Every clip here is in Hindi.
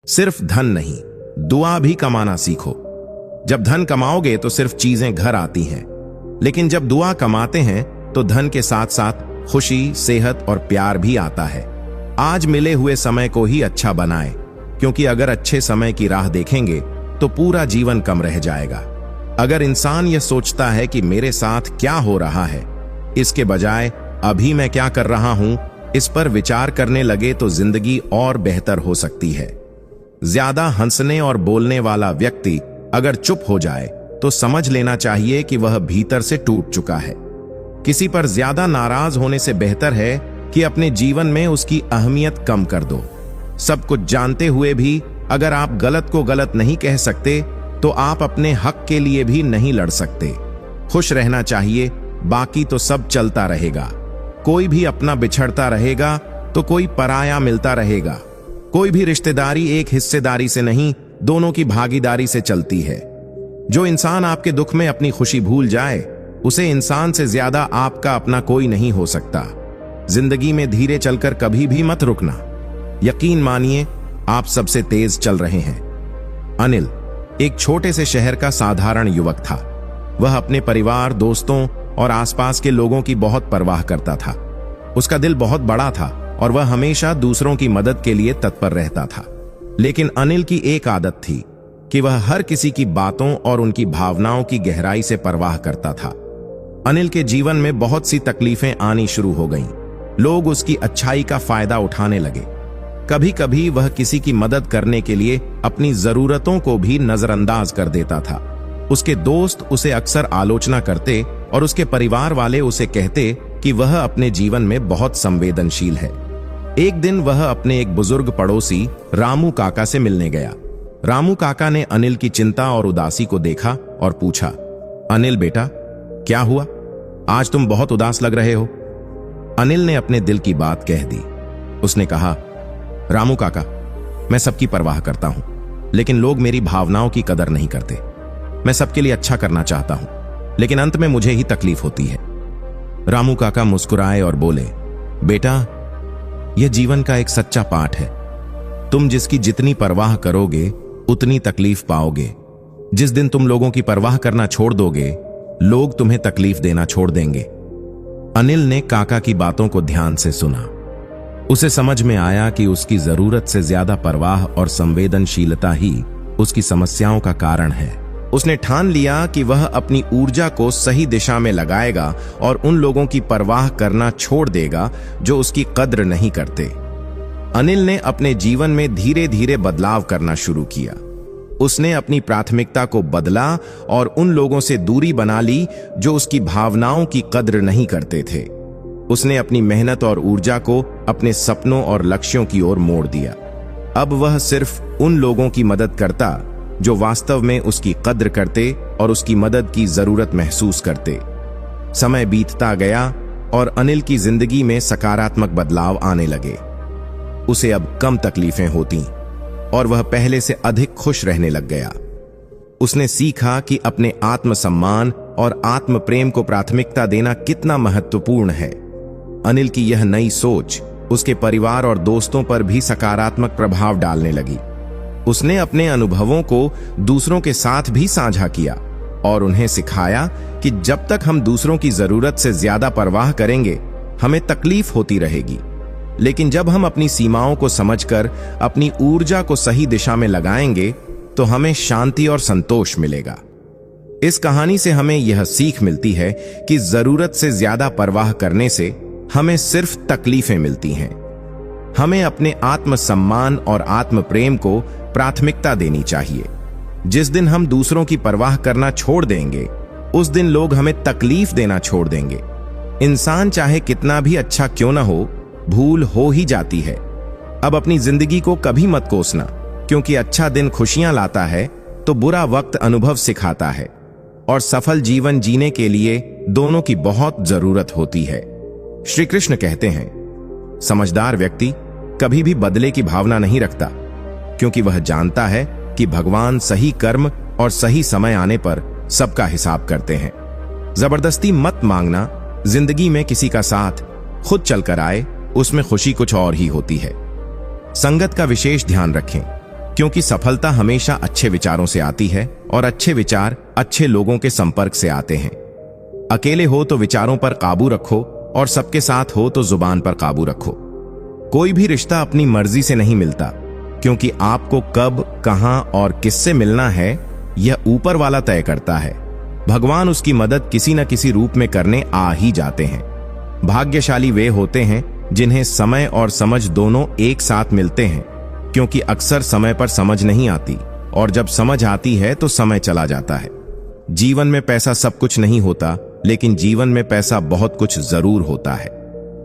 सिर्फ धन नहीं, दुआ भी कमाना सीखो। जब धन कमाओगे तो सिर्फ चीजें घर आती हैं, लेकिन जब दुआ कमाते हैं तो धन के साथ साथ खुशी, सेहत और प्यार भी आता है। आज मिले हुए समय को ही अच्छा बनाएं, क्योंकि अगर अच्छे समय की राह देखेंगे तो पूरा जीवन कम रह जाएगा। अगर इंसान यह सोचता है कि मेरे साथ क्या हो रहा है, इसके बजाय अभी मैं क्या कर रहा हूं, इस पर विचार करने लगे तो जिंदगी और बेहतर हो सकती है। ज्यादा हंसने और बोलने वाला व्यक्ति अगर चुप हो जाए तो समझ लेना चाहिए कि वह भीतर से टूट चुका है। किसी पर ज्यादा नाराज होने से बेहतर है कि अपने जीवन में उसकी अहमियत कम कर दो। सब कुछ जानते हुए भी अगर आप गलत को गलत नहीं कह सकते तो आप अपने हक के लिए भी नहीं लड़ सकते। खुश रहना चाहिए, बाकी तो सब चलता रहेगा। कोई भी अपना बिछड़ता रहेगा तो कोई पराया मिलता रहेगा। कोई भी रिश्तेदारी एक हिस्सेदारी से नहीं, दोनों की भागीदारी से चलती है। जो इंसान आपके दुख में अपनी खुशी भूल जाए, उसे इंसान से ज्यादा आपका अपना कोई नहीं हो सकता। जिंदगी में धीरे चलकर कभी भी मत रुकना। यकीन मानिए, आप सबसे तेज चल रहे हैं। अनिल एक छोटे से शहर का साधारण युवक था। वह अपने परिवार, दोस्तों और आसपास के लोगों की बहुत परवाह करता था। उसका दिल बहुत बड़ा था और वह हमेशा दूसरों की मदद के लिए तत्पर रहता था। लेकिन अनिल की एक आदत थी कि वह हर किसी की बातों और उनकी भावनाओं की गहराई से परवाह करता था। अनिल के जीवन में बहुत सी तकलीफें आनी शुरू हो गईं। लोग उसकी अच्छाई का फायदा उठाने लगे। कभी कभी वह किसी की मदद करने के लिए अपनी जरूरतों को भी नजरअंदाज कर देता था। उसके दोस्त उसे अक्सर आलोचना करते और उसके परिवार वाले उसे कहते कि वह अपने जीवन में बहुत संवेदनशील है। एक दिन वह अपने एक बुजुर्ग पड़ोसी रामू काका से मिलने गया। रामू काका ने अनिल की चिंता और उदासी को देखा और पूछा, अनिल बेटा, क्या हुआ? आज तुम बहुत उदास लग रहे हो। अनिल ने अपने दिल की बात कह दी। उसने कहा, रामू काका, मैं सबकी परवाह करता हूं, लेकिन लोग मेरी भावनाओं की कदर नहीं करते। मैं सबके लिए अच्छा करना चाहता हूं, लेकिन अंत में मुझे ही तकलीफ होती है। रामू काका मुस्कुराए और बोले, बेटा, यह जीवन का एक सच्चा पाठ है। तुम जिसकी जितनी परवाह करोगे उतनी तकलीफ पाओगे। जिस दिन तुम लोगों की परवाह करना छोड़ दोगे, लोग तुम्हें तकलीफ देना छोड़ देंगे। अनिल ने काका की बातों को ध्यान से सुना। उसे समझ में आया कि उसकी जरूरत से ज्यादा परवाह और संवेदनशीलता ही उसकी समस्याओं का कारण है। उसने ठान लिया कि वह अपनी ऊर्जा को सही दिशा में लगाएगा और उन लोगों की परवाह करना छोड़ देगा जो उसकी कद्र नहीं करते। अनिल ने अपने जीवन में धीरे धीरे बदलाव करना शुरू किया। उसने अपनी प्राथमिकता को बदला और उन लोगों से दूरी बना ली जो उसकी भावनाओं की कद्र नहीं करते थे। उसने अपनी मेहनत और ऊर्जा को अपने सपनों और लक्ष्यों की ओर मोड़ दिया। अब वह सिर्फ उन लोगों की मदद करता जो वास्तव में उसकी कद्र करते और उसकी मदद की जरूरत महसूस करते। समय बीतता गया और अनिल की जिंदगी में सकारात्मक बदलाव आने लगे। उसे अब कम तकलीफें होती और वह पहले से अधिक खुश रहने लग गया। उसने सीखा कि अपने आत्मसम्मान और आत्म प्रेम को प्राथमिकता देना कितना महत्वपूर्ण है। अनिल की यह नई सोच उसके परिवार और दोस्तों पर भी सकारात्मक प्रभाव डालने लगी। उसने अपने अनुभवों को दूसरों के साथ भी साझा किया और उन्हें सिखाया कि जब तक हम दूसरों की जरूरत से ज्यादा परवाह करेंगे, हमें तकलीफ होती रहेगी। लेकिन जब हम अपनी सीमाओं को समझकर अपनी ऊर्जा को सही दिशा में लगाएंगे, तो हमें शांति और संतोष मिलेगा। इस कहानी से हमें यह सीख मिलती है कि जरूरत से ज्यादा परवाह करने से हमें सिर्फ तकलीफें मिलती हैं। हमें अपने आत्मसम्मान और आत्म प्रेम को प्राथमिकता देनी चाहिए। जिस दिन हम दूसरों की परवाह करना छोड़ देंगे, उस दिन लोग हमें तकलीफ देना छोड़ देंगे। इंसान चाहे कितना भी अच्छा क्यों ना हो, भूल हो ही जाती है। अब अपनी जिंदगी को कभी मत कोसना, क्योंकि अच्छा दिन खुशियां लाता है तो बुरा वक्त अनुभव सिखाता है, और सफल जीवन जीने के लिए दोनों की बहुत जरूरत होती है। श्री कृष्ण कहते हैं, समझदार व्यक्ति कभी भी बदले की भावना नहीं रखता, क्योंकि वह जानता है कि भगवान सही कर्म और सही समय आने पर सबका हिसाब करते हैं। जबरदस्ती मत मांगना। जिंदगी में किसी का साथ खुद चलकर आए, उसमें खुशी कुछ और ही होती है। संगत का विशेष ध्यान रखें, क्योंकि सफलता हमेशा अच्छे विचारों से आती है और अच्छे विचार अच्छे लोगों के संपर्क से आते हैं। अकेले हो तो विचारों पर काबू रखो और सबके साथ हो तो जुबान पर काबू रखो। कोई भी रिश्ता अपनी मर्जी से नहीं मिलता, क्योंकि आपको कब, कहां और किससे मिलना है यह ऊपर वाला तय करता है। भगवान उसकी मदद किसी न किसी रूप में करने आ ही जाते हैं। भाग्यशाली वे होते हैं जिन्हें समय और समझ दोनों एक साथ मिलते हैं, क्योंकि अक्सर समय पर समझ नहीं आती और जब समझ आती है तो समय चला जाता है। जीवन में पैसा सब कुछ नहीं होता, लेकिन जीवन में पैसा बहुत कुछ जरूर होता है।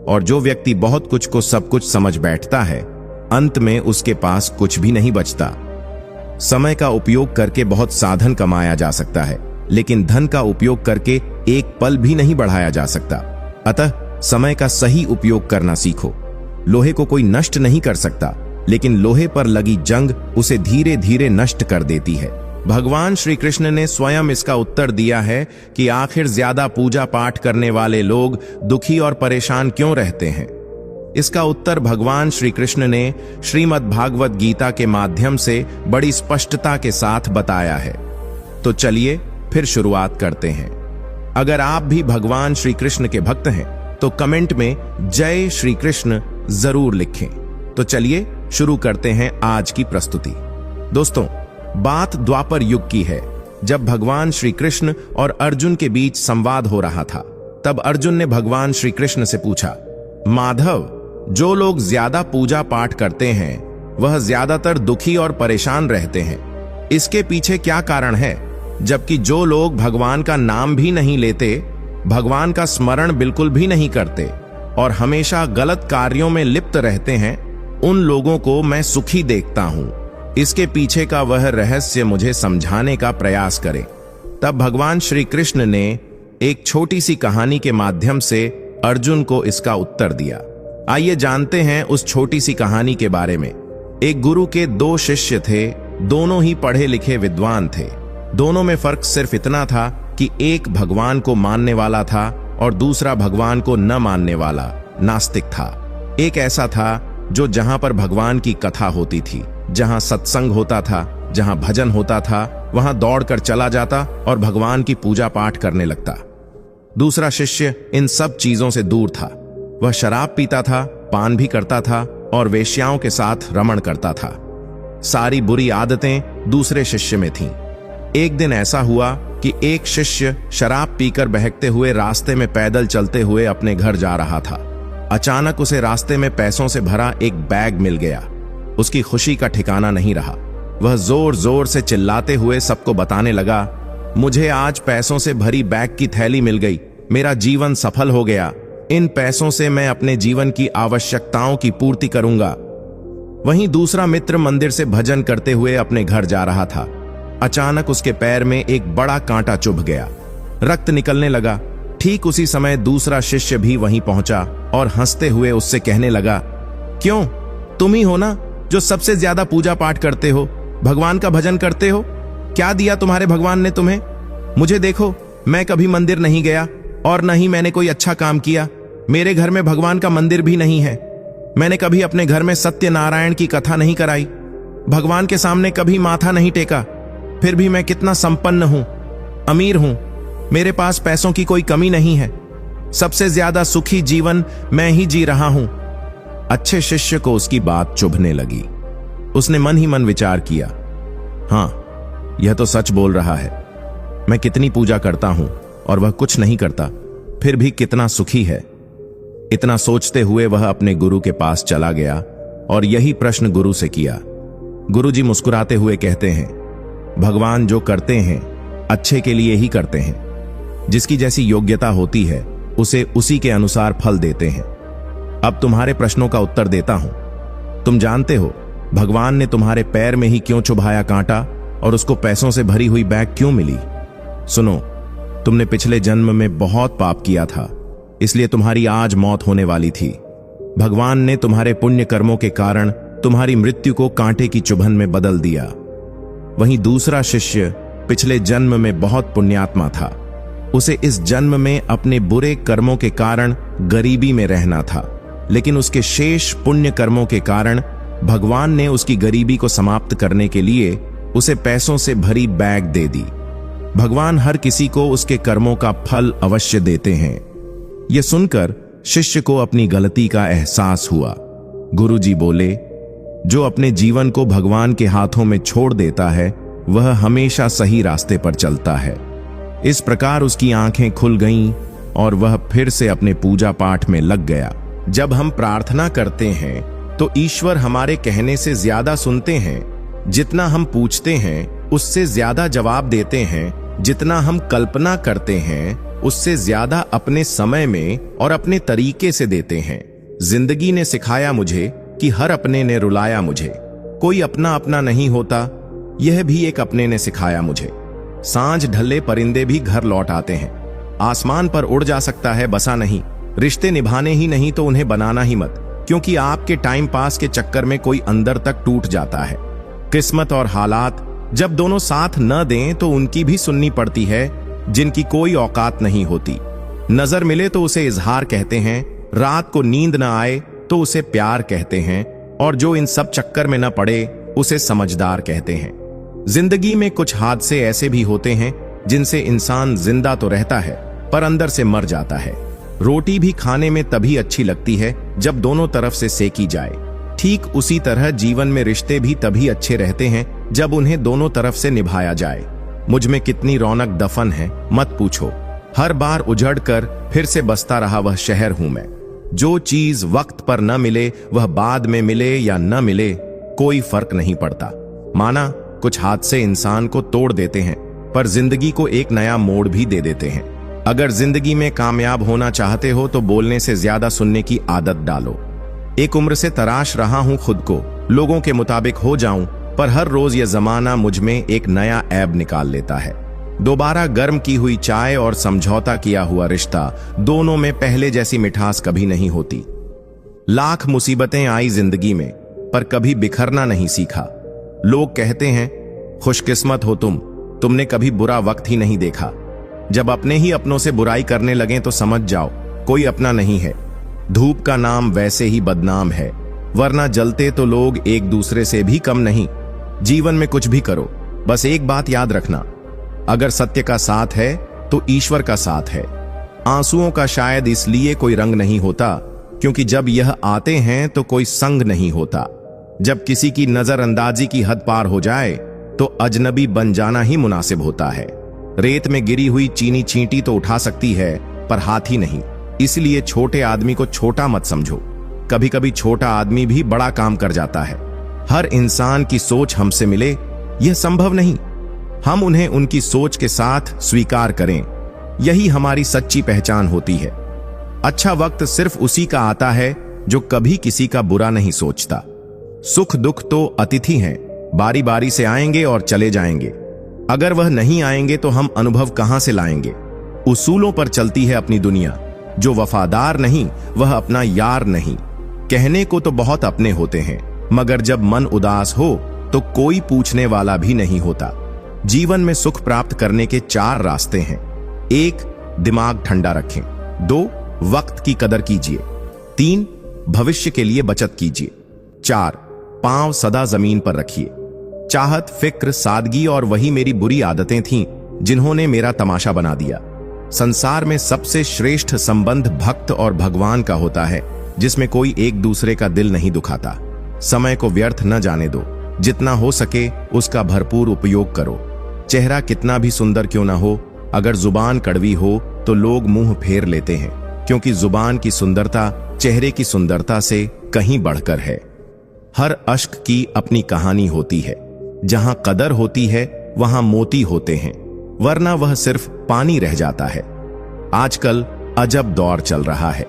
और जो व्यक्ति बहुत कुछ को सब कुछ समझ बैठता है, अंत में उसके पास कुछ भी नहीं बचता। समय का उपयोग करके बहुत साधन कमाया जा सकता है, लेकिन धन का उपयोग करके एक पल भी नहीं बढ़ाया जा सकता। अतः समय का सही उपयोग करना सीखो। लोहे को कोई नष्ट नहीं कर सकता, लेकिन लोहे पर लगी जंग उसे धीरे धीरे नष्ट कर देती है। भगवान श्री कृष्ण ने स्वयं इसका उत्तर दिया है कि आखिर ज्यादा पूजा पाठ करने वाले लोग दुखी और परेशान क्यों रहते हैं। इसका उत्तर भगवान श्री कृष्ण ने श्रीमद् भागवत गीता के माध्यम से बड़ी स्पष्टता के साथ बताया है। तो चलिए फिर शुरुआत करते हैं। अगर आप भी भगवान श्री कृष्ण के भक्त हैं तो कमेंट में जय श्री कृष्ण जरूर लिखें। तो चलिए शुरू करते हैं आज की प्रस्तुति। दोस्तों, बात द्वापर युग की है, जब भगवान श्री कृष्ण और अर्जुन के बीच संवाद हो रहा था। तब अर्जुन ने भगवान श्री कृष्ण से पूछा, माधव, जो लोग ज्यादा पूजा पाठ करते हैं वह ज्यादातर दुखी और परेशान रहते हैं, इसके पीछे क्या कारण है? जबकि जो लोग भगवान का नाम भी नहीं लेते, भगवान का स्मरण बिल्कुल भी नहीं करते और हमेशा गलत कार्यों में लिप्त रहते हैं, उन लोगों को मैं सुखी देखता हूं। इसके पीछे का वह रहस्य मुझे समझाने का प्रयास करें। तब भगवान श्री कृष्ण ने एक छोटी सी कहानी के माध्यम से अर्जुन को इसका उत्तर दिया। आइए जानते हैं उस छोटी सी कहानी के बारे में। एक गुरु के दो शिष्य थे, दोनों ही पढ़े लिखे विद्वान थे। दोनों में फर्क सिर्फ इतना था कि एक भगवान को मानने वाला था और दूसरा भगवान को न मानने वाला नास्तिक था। एक ऐसा था जो जहां पर भगवान की कथा होती थी, जहां सत्संग होता था, जहां भजन होता था, वहां दौड़कर चला जाता और भगवान की पूजा पाठ करने लगता। दूसरा शिष्य इन सब चीजों से दूर था। वह शराब पीता था, पान भी करता था और वेश्याओं के साथ रमण करता था। सारी बुरी आदतें दूसरे शिष्य में थीं। एक दिन ऐसा हुआ कि एक शिष्य शराब पीकर बहकते हुए रास्ते में पैदल चलते हुए अपने घर जा रहा था। अचानक उसे रास्ते में पैसों से भरा एक बैग मिल गया। उसकी खुशी का ठिकाना नहीं रहा। वह जोर जोर से चिल्लाते हुए सबको बताने लगा, मुझे आज पैसों से भरी बैग की थैली मिल गई, मेरा जीवन सफल हो गया। इन पैसों से मैं अपने जीवन की आवश्यकताओं की पूर्ति करूंगा। वहीं दूसरा मित्र मंदिर से भजन करते हुए अपने घर जा रहा था। अचानक उसके पैर में एक बड़ा कांटा चुभ गया, रक्त निकलने लगा। ठीक उसी समय दूसरा शिष्य भी वहीं पहुंचा और हंसते हुए उससे कहने लगा, क्यों, तुम ही हो ना जो सबसे ज्यादा पूजा पाठ करते हो, भगवान का भजन करते हो? क्या दिया तुम्हारे भगवान ने तुम्हें? मुझे देखो, मैं कभी मंदिर नहीं गया और न ही मैंने कोई अच्छा काम किया। मेरे घर में भगवान का मंदिर भी नहीं है। मैंने कभी अपने घर में सत्यनारायण की कथा नहीं कराई, भगवान के सामने कभी माथा नहीं टेका। फिर भी मैं कितना संपन्न हूं, अमीर हूं, मेरे पास पैसों की कोई कमी नहीं है। सबसे ज्यादा सुखी जीवन मैं ही जी रहा हूं। अच्छे शिष्य को उसकी बात चुभने लगी। उसने मन ही मन विचार किया, हां, यह तो सच बोल रहा है। मैं कितनी पूजा करता हूं और वह कुछ नहीं करता, फिर भी कितना सुखी है। इतना सोचते हुए वह अपने गुरु के पास चला गया और यही प्रश्न गुरु से किया। गुरुजी मुस्कुराते हुए कहते हैं, भगवान जो करते हैं अच्छे के लिए ही करते हैं। जिसकी जैसी योग्यता होती है उसे उसी के अनुसार फल देते हैं। अब तुम्हारे प्रश्नों का उत्तर देता हूं। तुम जानते हो भगवान ने तुम्हारे पैर में ही क्यों चुभाया कांटा और उसको पैसों से भरी हुई बैग क्यों मिली? सुनो, तुमने पिछले जन्म में बहुत पाप किया था, इसलिए तुम्हारी आज मौत होने वाली थी। भगवान ने तुम्हारे पुण्य कर्मों के कारण तुम्हारी मृत्यु को कांटे की चुभन में बदल दिया। वहीं दूसरा शिष्य पिछले जन्म में बहुत पुण्यात्मा था। उसे इस जन्म में अपने बुरे कर्मों के कारण गरीबी में रहना था, लेकिन उसके शेष पुण्य कर्मों के कारण भगवान ने उसकी गरीबी को समाप्त करने के लिए उसे पैसों से भरी बैग दे दी। भगवान हर किसी को उसके कर्मों का फल अवश्य देते हैं। यह सुनकर शिष्य को अपनी गलती का एहसास हुआ। गुरुजी बोले, जो अपने जीवन को भगवान के हाथों में छोड़ देता है वह हमेशा सही रास्ते पर चलता है। इस प्रकार उसकी आंखें खुल गईं और वह फिर से अपने पूजा पाठ में लग गया। जब हम प्रार्थना करते हैं तो ईश्वर हमारे कहने से ज्यादा सुनते हैं। जितना हम पूछते हैं उससे ज्यादा जवाब देते हैं। जितना हम कल्पना करते हैं उससे ज्यादा अपने समय में और अपने तरीके से देते हैं। जिंदगी ने सिखाया मुझे कि हर अपने ने रुलाया मुझे। कोई अपना अपना नहीं होता, यह भी एक अपने ने सिखाया मुझे। सांझ ढले परिंदे भी घर लौट आते हैं। आसमान पर उड़ जा सकता है, बसा नहीं। रिश्ते निभाने ही नहीं तो उन्हें बनाना ही मत, क्योंकि आपके टाइम पास के चक्कर में कोई अंदर तक टूट जाता है। किस्मत और हालात जब दोनों साथ न दें तो उनकी भी सुननी पड़ती है जिनकी कोई औकात नहीं होती। नजर मिले तो उसे इजहार कहते हैं, रात को नींद न आए तो उसे प्यार कहते हैं, और जो इन सब चक्कर में न पड़े उसे समझदार कहते हैं। जिंदगी में कुछ हादसे ऐसे भी होते हैं जिनसे इंसान जिंदा तो रहता है पर अंदर से मर जाता है। रोटी भी खाने में तभी अच्छी लगती है जब दोनों तरफ से सेकी जाए। ठीक उसी तरह जीवन में रिश्ते भी तभी अच्छे रहते हैं जब उन्हें दोनों तरफ से निभाया जाए। मुझ में कितनी रौनक दफन है मत पूछो। हर बार उजड़ कर फिर से बसता रहा वह शहर हूं मैं। जो चीज वक्त पर न मिले वह बाद में मिले या न मिले कोई फर्क नहीं पड़ता। माना कुछ हादसे इंसान को तोड़ देते हैं पर जिंदगी को एक नया मोड़ भी दे देते हैं। अगर जिंदगी में कामयाब होना चाहते हो तो बोलने से ज्यादा सुनने की आदत डालो। एक उम्र से तराश रहा हूं खुद को, लोगों के मुताबिक हो जाऊं, पर हर रोज यह जमाना मुझ में एक नया ऐब निकाल लेता है। दोबारा गर्म की हुई चाय और समझौता किया हुआ रिश्ता, दोनों में पहले जैसी मिठास कभी नहीं होती। लाख मुसीबतें आई जिंदगी में पर कभी बिखरना नहीं सीखा। लोग कहते हैं खुशकिस्मत हो तुमने कभी बुरा वक्त ही नहीं देखा। जब अपने ही अपनों से बुराई करने लगें तो समझ जाओ कोई अपना नहीं है। धूप का नाम वैसे ही बदनाम है, वरना जलते तो लोग एक दूसरे से भी कम नहीं। जीवन में कुछ भी करो, बस एक बात याद रखना, अगर सत्य का साथ है तो ईश्वर का साथ है। आंसुओं का शायद इसलिए कोई रंग नहीं होता क्योंकि जब यह आते हैं तो कोई संग नहीं होता। जब किसी की नजरअंदाजी की हद पार हो जाए तो अजनबी बन जाना ही मुनासिब होता है। रेत में गिरी हुई चीनी चींटी तो उठा सकती है पर हाथी नहीं। इसलिए छोटे आदमी को छोटा मत समझो। कभी कभी छोटा आदमी भी बड़ा काम कर जाता है। हर इंसान की सोच हमसे मिले यह संभव नहीं। हम उन्हें उनकी सोच के साथ स्वीकार करें, यही हमारी सच्ची पहचान होती है। अच्छा वक्त सिर्फ उसी का आता है जो कभी किसी का बुरा नहीं सोचता। सुख दुख तो अतिथि हैं, बारी बारी से आएंगे और चले जाएंगे। अगर वह नहीं आएंगे तो हम अनुभव कहां से लाएंगे। उसूलों पर चलती है अपनी दुनिया। जो वफादार नहीं वह अपना यार नहीं। कहने को तो बहुत अपने होते हैं मगर जब मन उदास हो तो कोई पूछने वाला भी नहीं होता। जीवन में सुख प्राप्त करने के 4 रास्ते हैं। 1. दिमाग ठंडा रखें। 2. वक्त की कदर कीजिए। 3. भविष्य के लिए बचत कीजिए। 4. पांव सदा जमीन पर रखिए। चाहत, फिक्र, सादगी और वही मेरी बुरी आदतें थीं जिन्होंने मेरा तमाशा बना दिया। संसार में सबसे श्रेष्ठ संबंध भक्त और भगवान का होता है, जिसमें कोई एक दूसरे का दिल नहीं दुखाता। समय को व्यर्थ न जाने दो। जितना हो सके उसका भरपूर उपयोग करो। चेहरा कितना भी सुंदर क्यों ना हो, अगर जुबान कड़वी हो तो लोग मुंह फेर लेते हैं, क्योंकि जुबान की सुंदरता चेहरे की सुंदरता से कहीं बढ़कर है। हर अश्क की अपनी कहानी होती है। जहां कदर होती है वहां मोती होते हैं, वरना वह सिर्फ पानी रह जाता है। आजकल अजब दौर चल रहा है।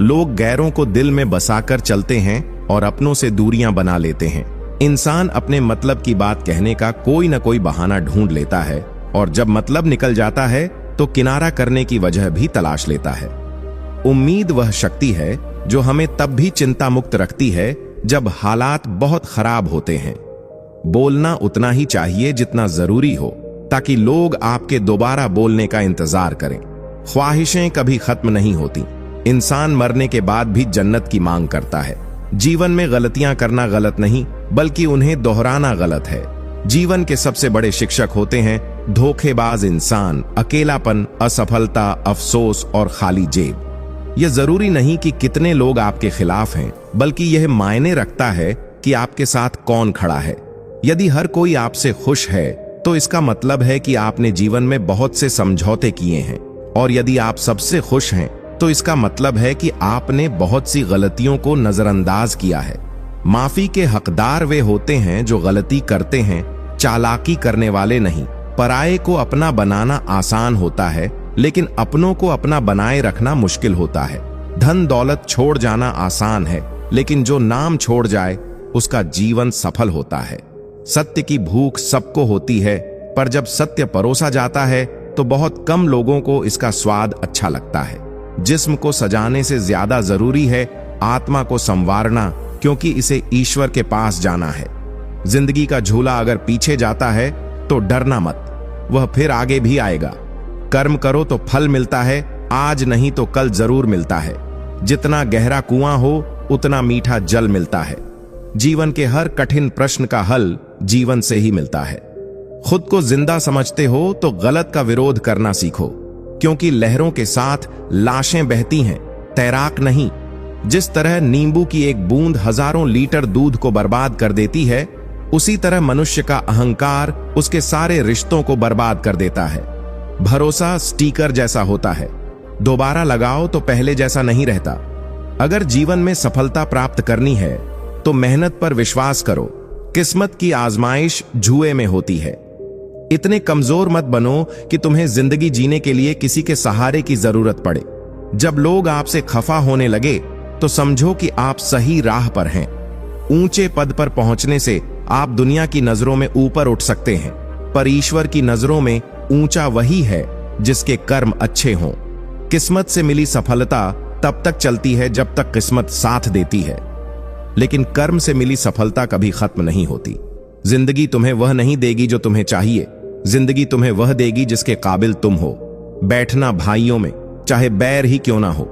लोग गैरों को दिल में बसाकर चलते हैं और अपनों से दूरियां बना लेते हैं। इंसान अपने मतलब की बात कहने का कोई न कोई बहाना ढूंढ लेता है और जब मतलब निकल जाता है तो किनारा करने की वजह भी तलाश लेता है। उम्मीद वह शक्ति है जो हमें तब भी चिंता मुक्त रखती है जब हालात बहुत खराब होते हैं। बोलना उतना ही चाहिए जितना जरूरी हो, ताकि लोग आपके दोबारा बोलने का इंतजार करें। ख्वाहिशें कभी खत्म नहीं होती। इंसान मरने के बाद भी जन्नत की मांग करता है। जीवन में गलतियां करना गलत नहीं, बल्कि उन्हें दोहराना गलत है। जीवन के सबसे बड़े शिक्षक होते हैं धोखेबाज इंसान, अकेलापन, असफलता, अफसोस और खाली जेब। यह जरूरी नहीं कि कितने लोग आपके खिलाफ हैं, बल्कि यह मायने रखता है कि आपके साथ कौन खड़ा है। यदि हर कोई आपसे खुश है तो इसका मतलब है कि आपने जीवन में बहुत से समझौते किए हैं, और यदि आप सबसे खुश हैं तो इसका मतलब है कि आपने बहुत सी गलतियों को नजरअंदाज किया है। माफी के हकदार वे होते हैं जो गलती करते हैं, चालाकी करने वाले नहीं। पराये को अपना बनाना आसान होता है, लेकिन अपनों को अपना बनाए रखना मुश्किल होता है। धन दौलत छोड़ जाना आसान है, लेकिन जो नाम छोड़ जाए उसका जीवन सफल होता है। सत्य की भूख सबको होती है, पर जब सत्य परोसा जाता है तो बहुत कम लोगों को इसका स्वाद अच्छा लगता है। जिस्म को सजाने से ज्यादा जरूरी है आत्मा को संवारना, क्योंकि इसे ईश्वर के पास जाना है। जिंदगी का झूला अगर पीछे जाता है तो डरना मत, वह फिर आगे भी आएगा। कर्म करो तो फल मिलता है, आज नहीं तो कल जरूर मिलता है। जितना गहरा कुआं हो उतना मीठा जल मिलता है। जीवन के हर कठिन प्रश्न का हल जीवन से ही मिलता है। खुद को जिंदा समझते हो तो गलत का विरोध करना सीखो, क्योंकि लहरों के साथ लाशें बहती हैं, तैराक नहीं। जिस तरह नींबू की एक बूंद हजारों लीटर दूध को बर्बाद कर देती है, उसी तरह मनुष्य का अहंकार उसके सारे रिश्तों को बर्बाद कर देता है। भरोसा स्टिकर जैसा होता है, दोबारा लगाओ तो पहले जैसा नहीं रहता। अगर जीवन में सफलता प्राप्त करनी है तो मेहनत पर विश्वास करो। किस्मत की आजमाइश जुए में होती है। इतने कमजोर मत बनो कि तुम्हें जिंदगी जीने के लिए किसी के सहारे की जरूरत पड़े। जब लोग आपसे खफा होने लगे तो समझो कि आप सही राह पर हैं। ऊंचे पद पर पहुंचने से आप दुनिया की नजरों में ऊपर उठ सकते हैं, पर ईश्वर की नजरों में ऊंचा वही है जिसके कर्म अच्छे हों। किस्मत से मिली सफलता तब तक चलती है जब तक किस्मत साथ देती है, लेकिन कर्म से मिली सफलता कभी खत्म नहीं होती। जिंदगी तुम्हें वह नहीं देगी जो तुम्हें चाहिए, जिंदगी तुम्हें वह देगी जिसके काबिल तुम हो। बैठना भाइयों में, चाहे बैर ही क्यों ना हो।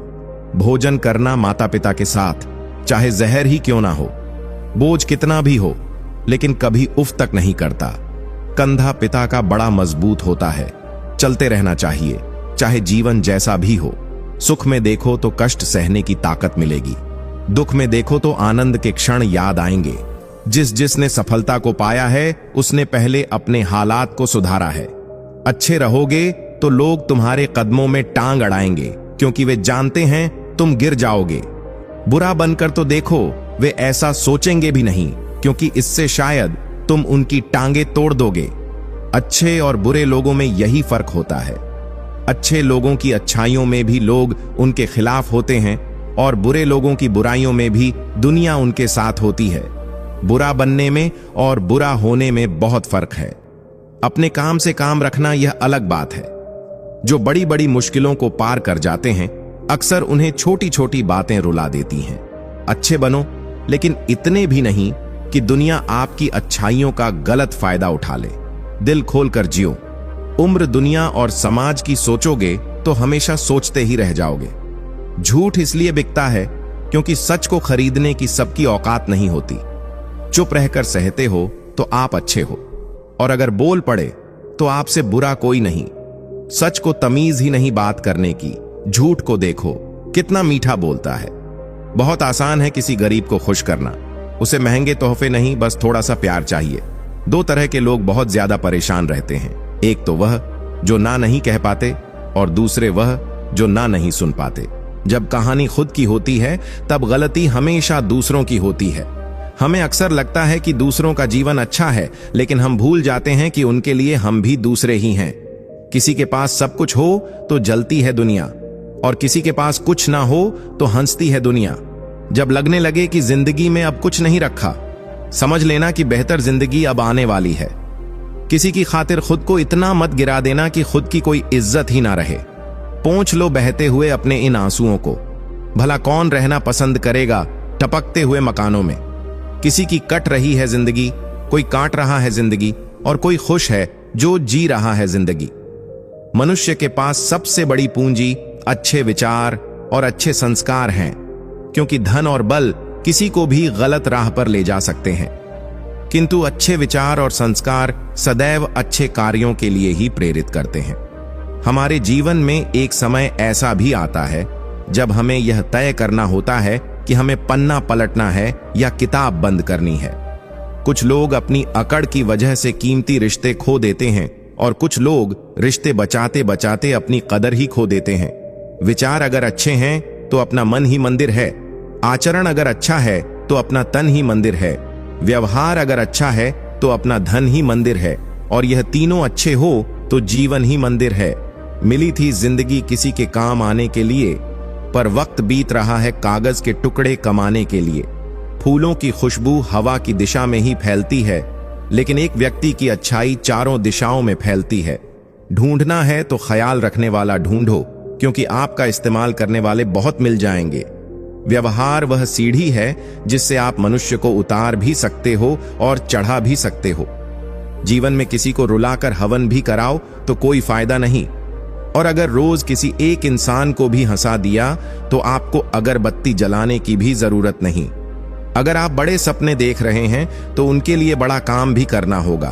भोजन करना माता पिता के साथ, चाहे जहर ही क्यों ना हो। बोझ कितना भी हो, लेकिन कभी उफ तक नहीं करता। कंधा पिता का बड़ा मजबूत होता है। चलते रहना चाहिए, चाहे जीवन जैसा भी हो। सुख में देखो तो कष्ट सहने की ताकत मिलेगी, दुख में देखो तो आनंद के क्षण याद आएंगे। जिसने सफलता को पाया है उसने पहले अपने हालात को सुधारा है। अच्छे रहोगे तो लोग तुम्हारे कदमों में टांग अड़ाएंगे, क्योंकि वे जानते हैं तुम गिर जाओगे। बुरा बनकर तो देखो, वे ऐसा सोचेंगे भी नहीं, क्योंकि इससे शायद तुम उनकी टांगे तोड़ दोगे। अच्छे और बुरे लोगों में यही फर्क होता है। अच्छे लोगों की अच्छाइयों में भी लोग उनके खिलाफ होते हैं, और बुरे लोगों की बुराइयों में भी दुनिया उनके साथ होती है। बुरा बनने में और बुरा होने में बहुत फर्क है। अपने काम से काम रखना यह अलग बात है। जो बड़ी बड़ी मुश्किलों को पार कर जाते हैं, अक्सर उन्हें छोटी छोटी बातें रुला देती हैं। अच्छे बनो, लेकिन इतने भी नहीं कि दुनिया आपकी अच्छाइयों का गलत फायदा उठा ले। दिल खोलकर जियो। उम्र, दुनिया और समाज की सोचोगे तो हमेशा सोचते ही रह जाओगे। झूठ इसलिए बिकता है क्योंकि सच को खरीदने की सबकी औकात नहीं होती। चुप रहकर सहते हो तो आप अच्छे हो, और अगर बोल पड़े तो आपसे बुरा कोई नहीं। सच को तमीज ही नहीं बात करने की। झूठ को देखो कितना मीठा बोलता है। बहुत आसान है किसी गरीब को खुश करना। उसे महंगे तोहफे नहीं, बस थोड़ा सा प्यार चाहिए। दो तरह के लोग बहुत ज्यादा परेशान रहते हैं। एक तो वह जो ना नहीं कह पाते, और दूसरे वह जो ना नहीं सुन पाते। जब कहानी खुद की होती है तब गलती हमेशा दूसरों की होती है। हमें अक्सर लगता है कि दूसरों का जीवन अच्छा है, लेकिन हम भूल जाते हैं कि उनके लिए हम भी दूसरे ही हैं। किसी के पास सब कुछ हो तो जलती है दुनिया, और किसी के पास कुछ ना हो तो हंसती है दुनिया। जब लगने लगे कि जिंदगी में अब कुछ नहीं रखा, समझ लेना कि बेहतर जिंदगी अब आने वाली है। किसी की खातिर खुद को इतना मत गिरा देना कि खुद की कोई इज्जत ही ना रहे। पोंछ लो बहते हुए अपने इन आंसुओं को। भला कौन रहना पसंद करेगा टपकते हुए मकानों में। किसी की कट रही है जिंदगी, कोई काट रहा है जिंदगी, और कोई खुश है जो जी रहा है जिंदगी। मनुष्य के पास सबसे बड़ी पूंजी अच्छे विचार और अच्छे संस्कार हैं, क्योंकि धन और बल किसी को भी गलत राह पर ले जा सकते हैं, किंतु अच्छे विचार और संस्कार सदैव अच्छे कार्यों के लिए ही प्रेरित करते हैं। हमारे जीवन में एक समय ऐसा भी आता है जब हमें यह तय करना होता है कि हमें पन्ना पलटना है या किताब बंद करनी है। कुछ लोग अपनी अकड़ की वजह से कीमती रिश्ते खो देते हैं और कुछ लोग रिश्ते बचाते बचाते अपनी कदर ही खो देते हैं। विचार अगर अच्छे हैं तो अपना मन ही मंदिर है, आचरण अगर अच्छा है तो अपना तन ही मंदिर है, व्यवहार अगर अच्छा है तो अपना धन ही मंदिर है, और यह तीनों अच्छे हो तो जीवन ही मंदिर है। मिली थी जिंदगी किसी के काम आने के लिए, पर वक्त बीत रहा है कागज के टुकड़े कमाने के लिए। फूलों की खुशबू हवा की दिशा में ही फैलती है, लेकिन एक व्यक्ति की अच्छाई चारों दिशाओं में फैलती है। ढूंढना है तो ख्याल रखने वाला ढूंढो, क्योंकि आपका इस्तेमाल करने वाले बहुत मिल जाएंगे। व्यवहार वह सीढ़ी है जिससे आप मनुष्य को उतार भी सकते हो और चढ़ा भी सकते हो। जीवन में किसी को रुलाकर हवन भी कराओ तो कोई फायदा नहीं, और अगर रोज किसी एक इंसान को भी हंसा दिया तो आपको अगरबत्ती जलाने की भी जरूरत नहीं। अगर आप बड़े सपने देख रहे हैं तो उनके लिए बड़ा काम भी करना होगा।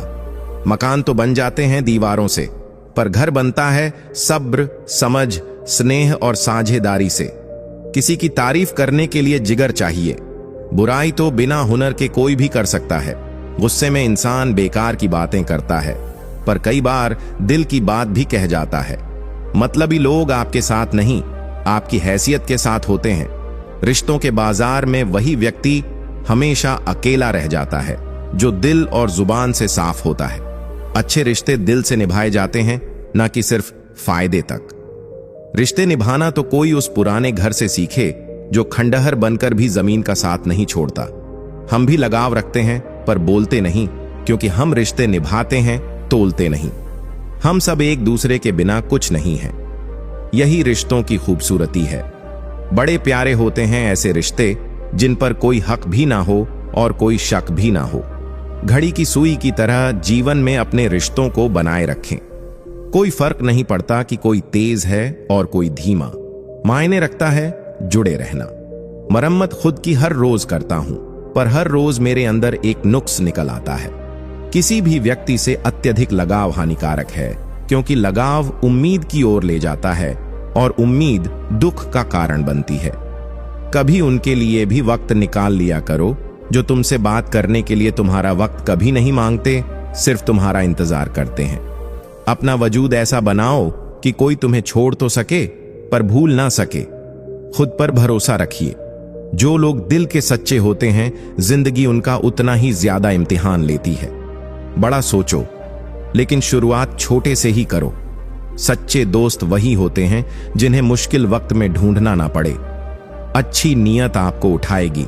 मकान तो बन जाते हैं दीवारों से, पर घर बनता है सब्र, समझ, स्नेह और साझेदारी से। किसी की तारीफ करने के लिए जिगर चाहिए। बुराई तो बिना हुनर के कोई भी कर सकता है। गुस्से में इंसान बेकार की बातें करता है, पर कई बार दिल की बात भी कह जाता है। मतलबी लोग आपके साथ नहीं, आपकी हैसियत के साथ होते हैं। रिश्तों के बाजार में वही व्यक्ति हमेशा अकेला रह जाता है जो दिल और जुबान से साफ होता है। अच्छे रिश्ते दिल से निभाए जाते हैं, ना कि सिर्फ फायदे तक। रिश्ते निभाना तो कोई उस पुराने घर से सीखे जो खंडहर बनकर भी जमीन का साथ नहीं छोड़ता। हम भी लगाव रखते हैं पर बोलते नहीं, क्योंकि हम रिश्ते निभाते हैं, तोलते नहीं। हम सब एक दूसरे के बिना कुछ नहीं हैं। यही रिश्तों की खूबसूरती है। बड़े प्यारे होते हैं ऐसे रिश्ते जिन पर कोई हक भी ना हो और कोई शक भी ना हो। घड़ी की सुई की तरह जीवन में अपने रिश्तों को बनाए रखें। कोई फर्क नहीं पड़ता कि कोई तेज है और कोई धीमा, मायने रखता है जुड़े रहना। मरम्मत खुद की हर रोज करता हूं, पर हर रोज मेरे अंदर एक नुक्स निकल आता है। किसी भी व्यक्ति से अत्यधिक लगाव हानिकारक है, क्योंकि लगाव उम्मीद की ओर ले जाता है और उम्मीद दुख का कारण बनती है। कभी उनके लिए भी वक्त निकाल लिया करो जो तुमसे बात करने के लिए तुम्हारा वक्त कभी नहीं मांगते, सिर्फ तुम्हारा इंतजार करते हैं। अपना वजूद ऐसा बनाओ कि कोई तुम्हें छोड़ तो सके पर भूल ना सके। खुद पर भरोसा रखिए। जो लोग दिल के सच्चे होते हैं, जिंदगी उनका उतना ही ज्यादा इम्तिहान लेती है। बड़ा सोचो, लेकिन शुरुआत छोटे से ही करो। सच्चे दोस्त वही होते हैं जिन्हें मुश्किल वक्त में ढूंढना ना पड़े। अच्छी नीयत आपको उठाएगी,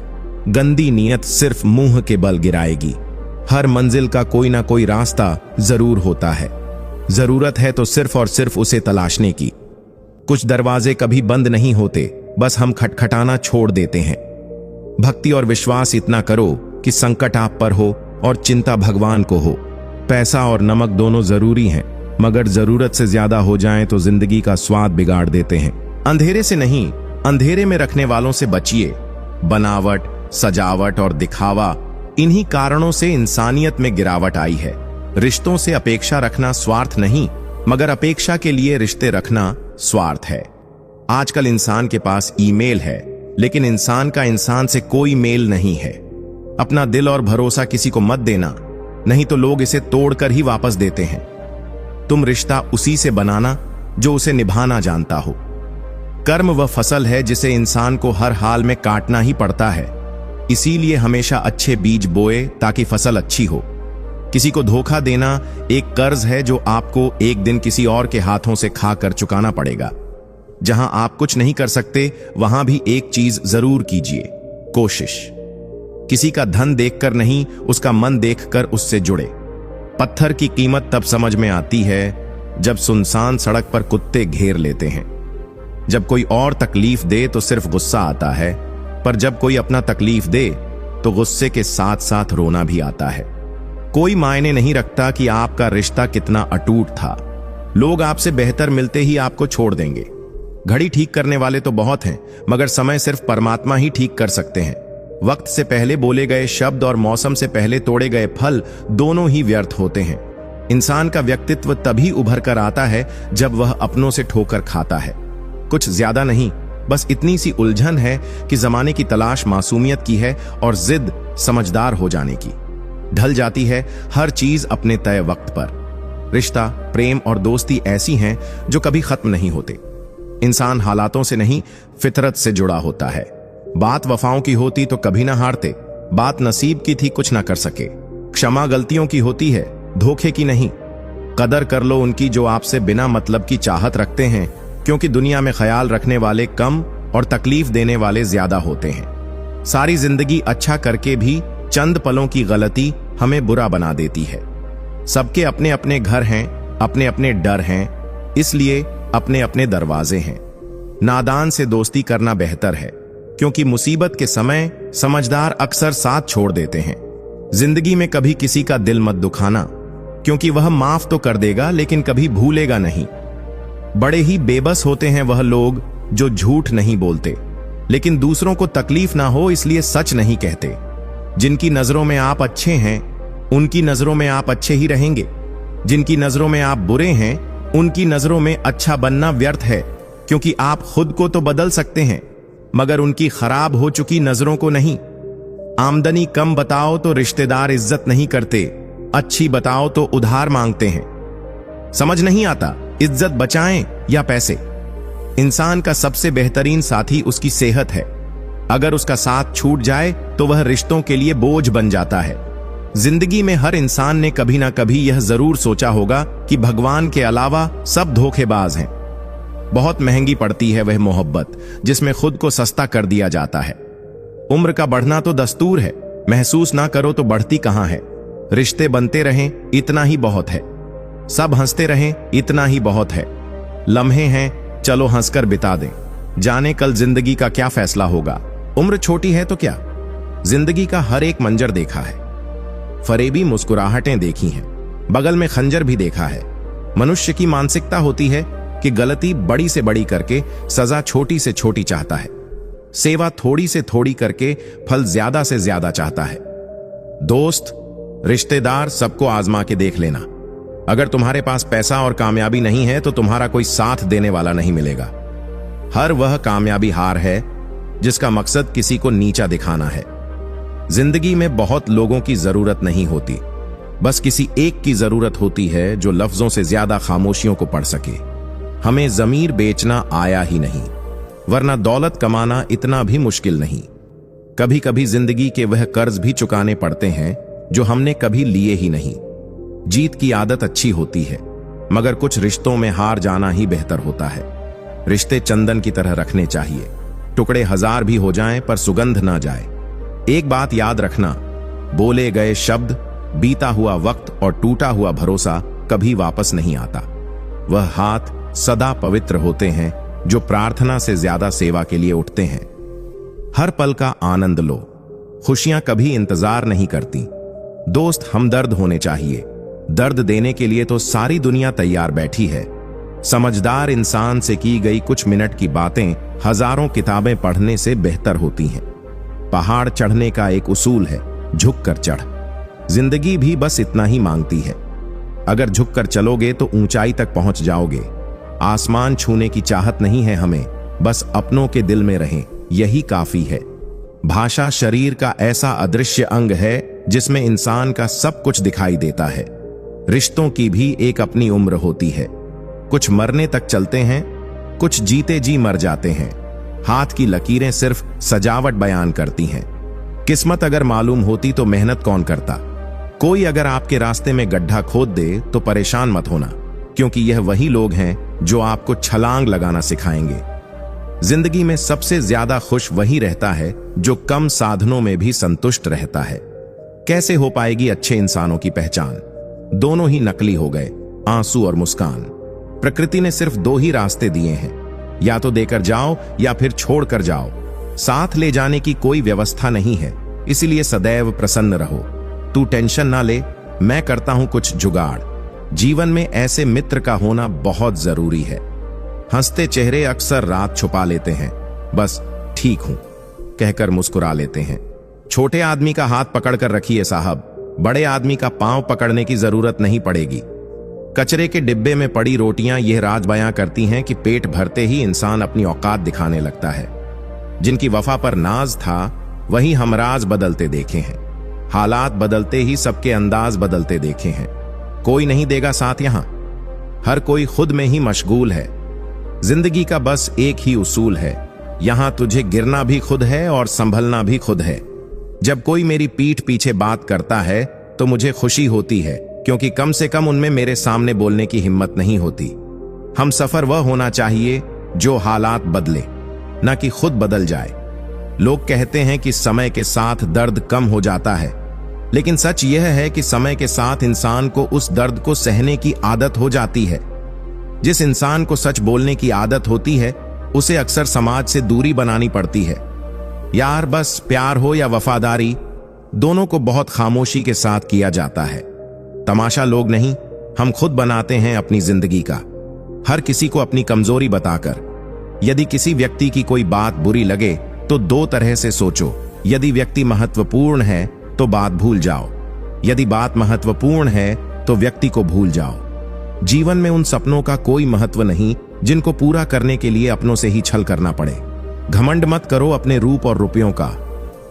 गंदी नीयत सिर्फ मुंह के बल गिराएगी। हर मंजिल का कोई ना कोई रास्ता जरूर होता है। जरूरत है तो सिर्फ और सिर्फ उसे तलाशने की। कुछ दरवाजे कभी बंद नहीं होते, बस हम खटखटाना छोड़ देते हैं। भक्ति और विश्वास इतना करो कि संकट आप पर हो और चिंता भगवान को हो। पैसा और नमक दोनों जरूरी हैं, मगर जरूरत से ज्यादा हो जाएं तो जिंदगी का स्वाद बिगाड़ देते हैं। अंधेरे से नहीं, अंधेरे में रखने वालों से बचिए। बनावट, सजावट और दिखावा, इन्हीं कारणों से इंसानियत में गिरावट आई है। रिश्तों से अपेक्षा रखना स्वार्थ नहीं, मगर अपेक्षा के लिए रिश्ते रखना स्वार्थ है। आजकल इंसान के पास ईमेल है, लेकिन इंसान का इंसान से कोई मेल नहीं है। अपना दिल और भरोसा किसी को मत देना, नहीं तो लोग इसे तोड़कर ही वापस देते हैं। तुम रिश्ता उसी से बनाना जो उसे निभाना जानता हो। कर्म वह फसल है जिसे इंसान को हर हाल में काटना ही पड़ता है। इसीलिए हमेशा अच्छे बीज बोए ताकि फसल अच्छी हो। किसी को धोखा देना एक कर्ज है जो आपको एक दिन किसी और के हाथों से खाकर चुकाना पड़ेगा। जहां आप कुछ नहीं कर सकते, वहां भी एक चीज जरूर कीजिए, कोशिश। किसी का धन देखकर नहीं, उसका मन देखकर उससे जुड़े। पत्थर की कीमत तब समझ में आती है जब सुनसान सड़क पर कुत्ते घेर लेते हैं। जब कोई और तकलीफ दे तो सिर्फ गुस्सा आता है, पर जब कोई अपना तकलीफ दे तो गुस्से के साथ साथ रोना भी आता है। कोई मायने नहीं रखता कि आपका रिश्ता कितना अटूट था। लोग आपसे बेहतर मिलते ही आपको छोड़ देंगे। घड़ी ठीक करने वाले तो बहुत हैं, मगर समय सिर्फ परमात्मा ही ठीक कर सकते हैं। वक्त से पहले बोले गए शब्द और मौसम से पहले तोड़े गए फल दोनों ही व्यर्थ होते हैं। इंसान का व्यक्तित्व तभी उभर कर आता है जब वह अपनों से ठोकर खाता है। कुछ ज्यादा नहीं, बस इतनी सी उलझन है कि जमाने की तलाश मासूमियत की है और जिद समझदार हो जाने की। ढल जाती है हर चीज अपने तय वक्त पर। रिश्ता, प्रेम और दोस्ती ऐसी हैं जो कभी खत्म नहीं होते। इंसान हालातों से नहीं, फितरत से जुड़ा होता है। बात वफाओं की होती तो कभी ना हारते, बात नसीब की थी कुछ ना कर सके। क्षमा गलतियों की होती है, धोखे की नहीं। कदर कर लो उनकी जो आपसे बिना मतलब की चाहत रखते हैं, क्योंकि दुनिया में ख्याल रखने वाले कम और तकलीफ देने वाले ज्यादा होते हैं। सारी जिंदगी अच्छा करके भी चंद पलों की गलती हमें बुरा बना देती है। सबके अपने अपने घर हैं, अपने अपने डर हैं, इसलिए अपने अपने दरवाजे हैं। नादान से दोस्ती करना बेहतर है, क्योंकि मुसीबत के समय समझदार अक्सर साथ छोड़ देते हैं। जिंदगी में कभी किसी का दिल मत दुखाना, क्योंकि वह माफ तो कर देगा लेकिन कभी भूलेगा नहीं। बड़े ही बेबस होते हैं वह लोग जो झूठ नहीं बोलते, लेकिन दूसरों को तकलीफ ना हो इसलिए सच नहीं कहते। जिनकी नजरों में आप अच्छे हैं, उनकी नजरों में आप अच्छे ही रहेंगे। जिनकी नजरों में आप बुरे हैं, उनकी नजरों में अच्छा बनना व्यर्थ है, क्योंकि आप खुद को तो बदल सकते हैं, मगर उनकी खराब हो चुकी नजरों को नहीं। आमदनी कम बताओ तो रिश्तेदार इज्जत नहीं करते, अच्छी बताओ तो उधार मांगते हैं। समझ नहीं आता इज्जत बचाएं या पैसे। इंसान का सबसे बेहतरीन साथी उसकी सेहत है। अगर उसका साथ छूट जाए तो वह रिश्तों के लिए बोझ बन जाता है। जिंदगी में हर इंसान ने कभी ना कभी यह जरूर सोचा होगा कि भगवान के अलावा सब धोखेबाज हैं। बहुत महंगी पड़ती है वह मोहब्बत जिसमें खुद को सस्ता कर दिया जाता है। उम्र का बढ़ना तो दस्तूर है, महसूस ना करो तो बढ़ती कहां है। रिश्ते बनते रहें इतना ही बहुत है, सब हंसते रहें इतना ही बहुत है। लम्हे हैं, चलो हंसकर बिता दें, जाने कल जिंदगी का क्या फैसला होगा। उम्र छोटी है तो क्या, जिंदगी का हर एक मंजर देखा है, फरेबी मुस्कुराहटें देखी हैं, बगल में खंजर भी देखा है। मनुष्य की मानसिकता होती है कि गलती बड़ी से बड़ी करके सजा छोटी से छोटी चाहता है, सेवा थोड़ी से थोड़ी करके फल ज्यादा से ज्यादा चाहता है। दोस्त, रिश्तेदार सबको आजमा के देख लेना। अगर तुम्हारे पास पैसा और कामयाबी नहीं है तो तुम्हारा कोई साथ देने वाला नहीं मिलेगा। हर वह कामयाबी हार है जिसका मकसद किसी को नीचा दिखाना है। जिंदगी में बहुत लोगों की जरूरत नहीं होती, बस किसी एक की जरूरत होती है जो लफ्जों से ज्यादा खामोशियों को पढ़ सके। हमें जमीर बेचना आया ही नहीं, वरना दौलत कमाना इतना भी मुश्किल नहीं। कभी कभी जिंदगी के वह कर्ज भी चुकाने पड़ते हैं जो हमने कभी लिए ही नहीं। जीत की आदत अच्छी होती है, मगर कुछ रिश्तों में हार जाना ही बेहतर होता है। रिश्ते चंदन की तरह रखने चाहिए, टुकड़े हजार भी हो जाएं पर सुगंध ना जाए। एक बात याद रखना, बोले गए शब्द, बीता हुआ वक्त और टूटा हुआ भरोसा कभी वापस नहीं आता। वह हाथ सदा पवित्र होते हैं जो प्रार्थना से ज्यादा सेवा के लिए उठते हैं। हर पल का आनंद लो, खुशियां कभी इंतजार नहीं करती। दोस्त हमदर्द होने चाहिए, दर्द देने के लिए तो सारी दुनिया तैयार बैठी है। समझदार इंसान से की गई कुछ मिनट की बातें हजारों किताबें पढ़ने से बेहतर होती हैं। पहाड़ चढ़ने का एक उसूल है, झुककर चढ़। जिंदगी भी बस इतना ही मांगती है। अगर झुककर चलोगे तो ऊंचाई तक पहुंच जाओगे। आसमान छूने की चाहत नहीं है हमें, बस अपनों के दिल में रहें, यही काफी है। भाषा शरीर का ऐसा अदृश्य अंग है जिसमें इंसान का सब कुछ दिखाई देता है। रिश्तों की भी एक अपनी उम्र होती है। कुछ मरने तक चलते हैं, कुछ जीते जी मर जाते हैं। हाथ की लकीरें सिर्फ सजावट बयान करती हैं। किस्मत अगर मालूम होती तो मेहनत कौन करता। कोई अगर आपके रास्ते में गड्ढा खोद दे तो परेशान मत होना, क्योंकि यह वही लोग हैं जो आपको छलांग लगाना सिखाएंगे। जिंदगी में सबसे ज्यादा खुश वही रहता है जो कम साधनों में भी संतुष्ट रहता है। कैसे हो पाएगी अच्छे इंसानों की पहचान? दोनों ही नकली हो गए, आंसू और मुस्कान। प्रकृति ने सिर्फ दो ही रास्ते दिए हैं, या तो देकर जाओ या फिर छोड़ कर जाओ। साथ ले जाने की कोई व्यवस्था नहीं है, इसीलिए सदैव प्रसन्न रहो। तू टेंशन ना ले, मैं करता हूं कुछ जुगाड़। जीवन में ऐसे मित्र का होना बहुत जरूरी है। हंसते चेहरे अक्सर रात छुपा लेते हैं, बस ठीक हूं कहकर मुस्कुरा लेते हैं। छोटे आदमी का हाथ पकड़कर रखिए साहब, बड़े आदमी का पांव पकड़ने की जरूरत नहीं पड़ेगी। कचरे के डिब्बे में पड़ी रोटियां यह राज बयां करती हैं कि पेट भरते ही इंसान अपनी औकात दिखाने लगता है। जिनकी वफा पर नाज था वही हमराज बदलते देखे हैं। हालात बदलते ही सबके अंदाज बदलते देखे हैं। कोई नहीं देगा साथ यहां, हर कोई खुद में ही मशगूल है। जिंदगी का बस एक ही उसूल है, यहां तुझे गिरना भी खुद है और संभलना भी खुद है। जब कोई मेरी पीठ पीछे बात करता है तो मुझे खुशी होती है, क्योंकि कम से कम उनमें मेरे सामने बोलने की हिम्मत नहीं होती। हम सफर वह होना चाहिए जो हालात बदले, न कि खुद बदल जाए। लोग कहते हैं कि समय के साथ दर्द कम हो जाता है, लेकिन सच यह है कि समय के साथ इंसान को उस दर्द को सहने की आदत हो जाती है। जिस इंसान को सच बोलने की आदत होती है उसे अक्सर समाज से दूरी बनानी पड़ती है। यार बस प्यार हो या वफादारी, दोनों को बहुत खामोशी के साथ किया जाता है। तमाशा लोग नहीं, हम खुद बनाते हैं अपनी जिंदगी का, हर किसी को अपनी कमजोरी बताकर। यदि किसी व्यक्ति की कोई बात बुरी लगे तो दो तरह से सोचो। यदि व्यक्ति महत्वपूर्ण है तो बात भूल जाओ, यदि बात महत्वपूर्ण है तो व्यक्ति को भूल जाओ। जीवन में उन सपनों का कोई महत्व नहीं जिनको पूरा करने के लिए अपनों से ही छल करना पड़े। घमंड मत करो अपने रूप और रुपयों का,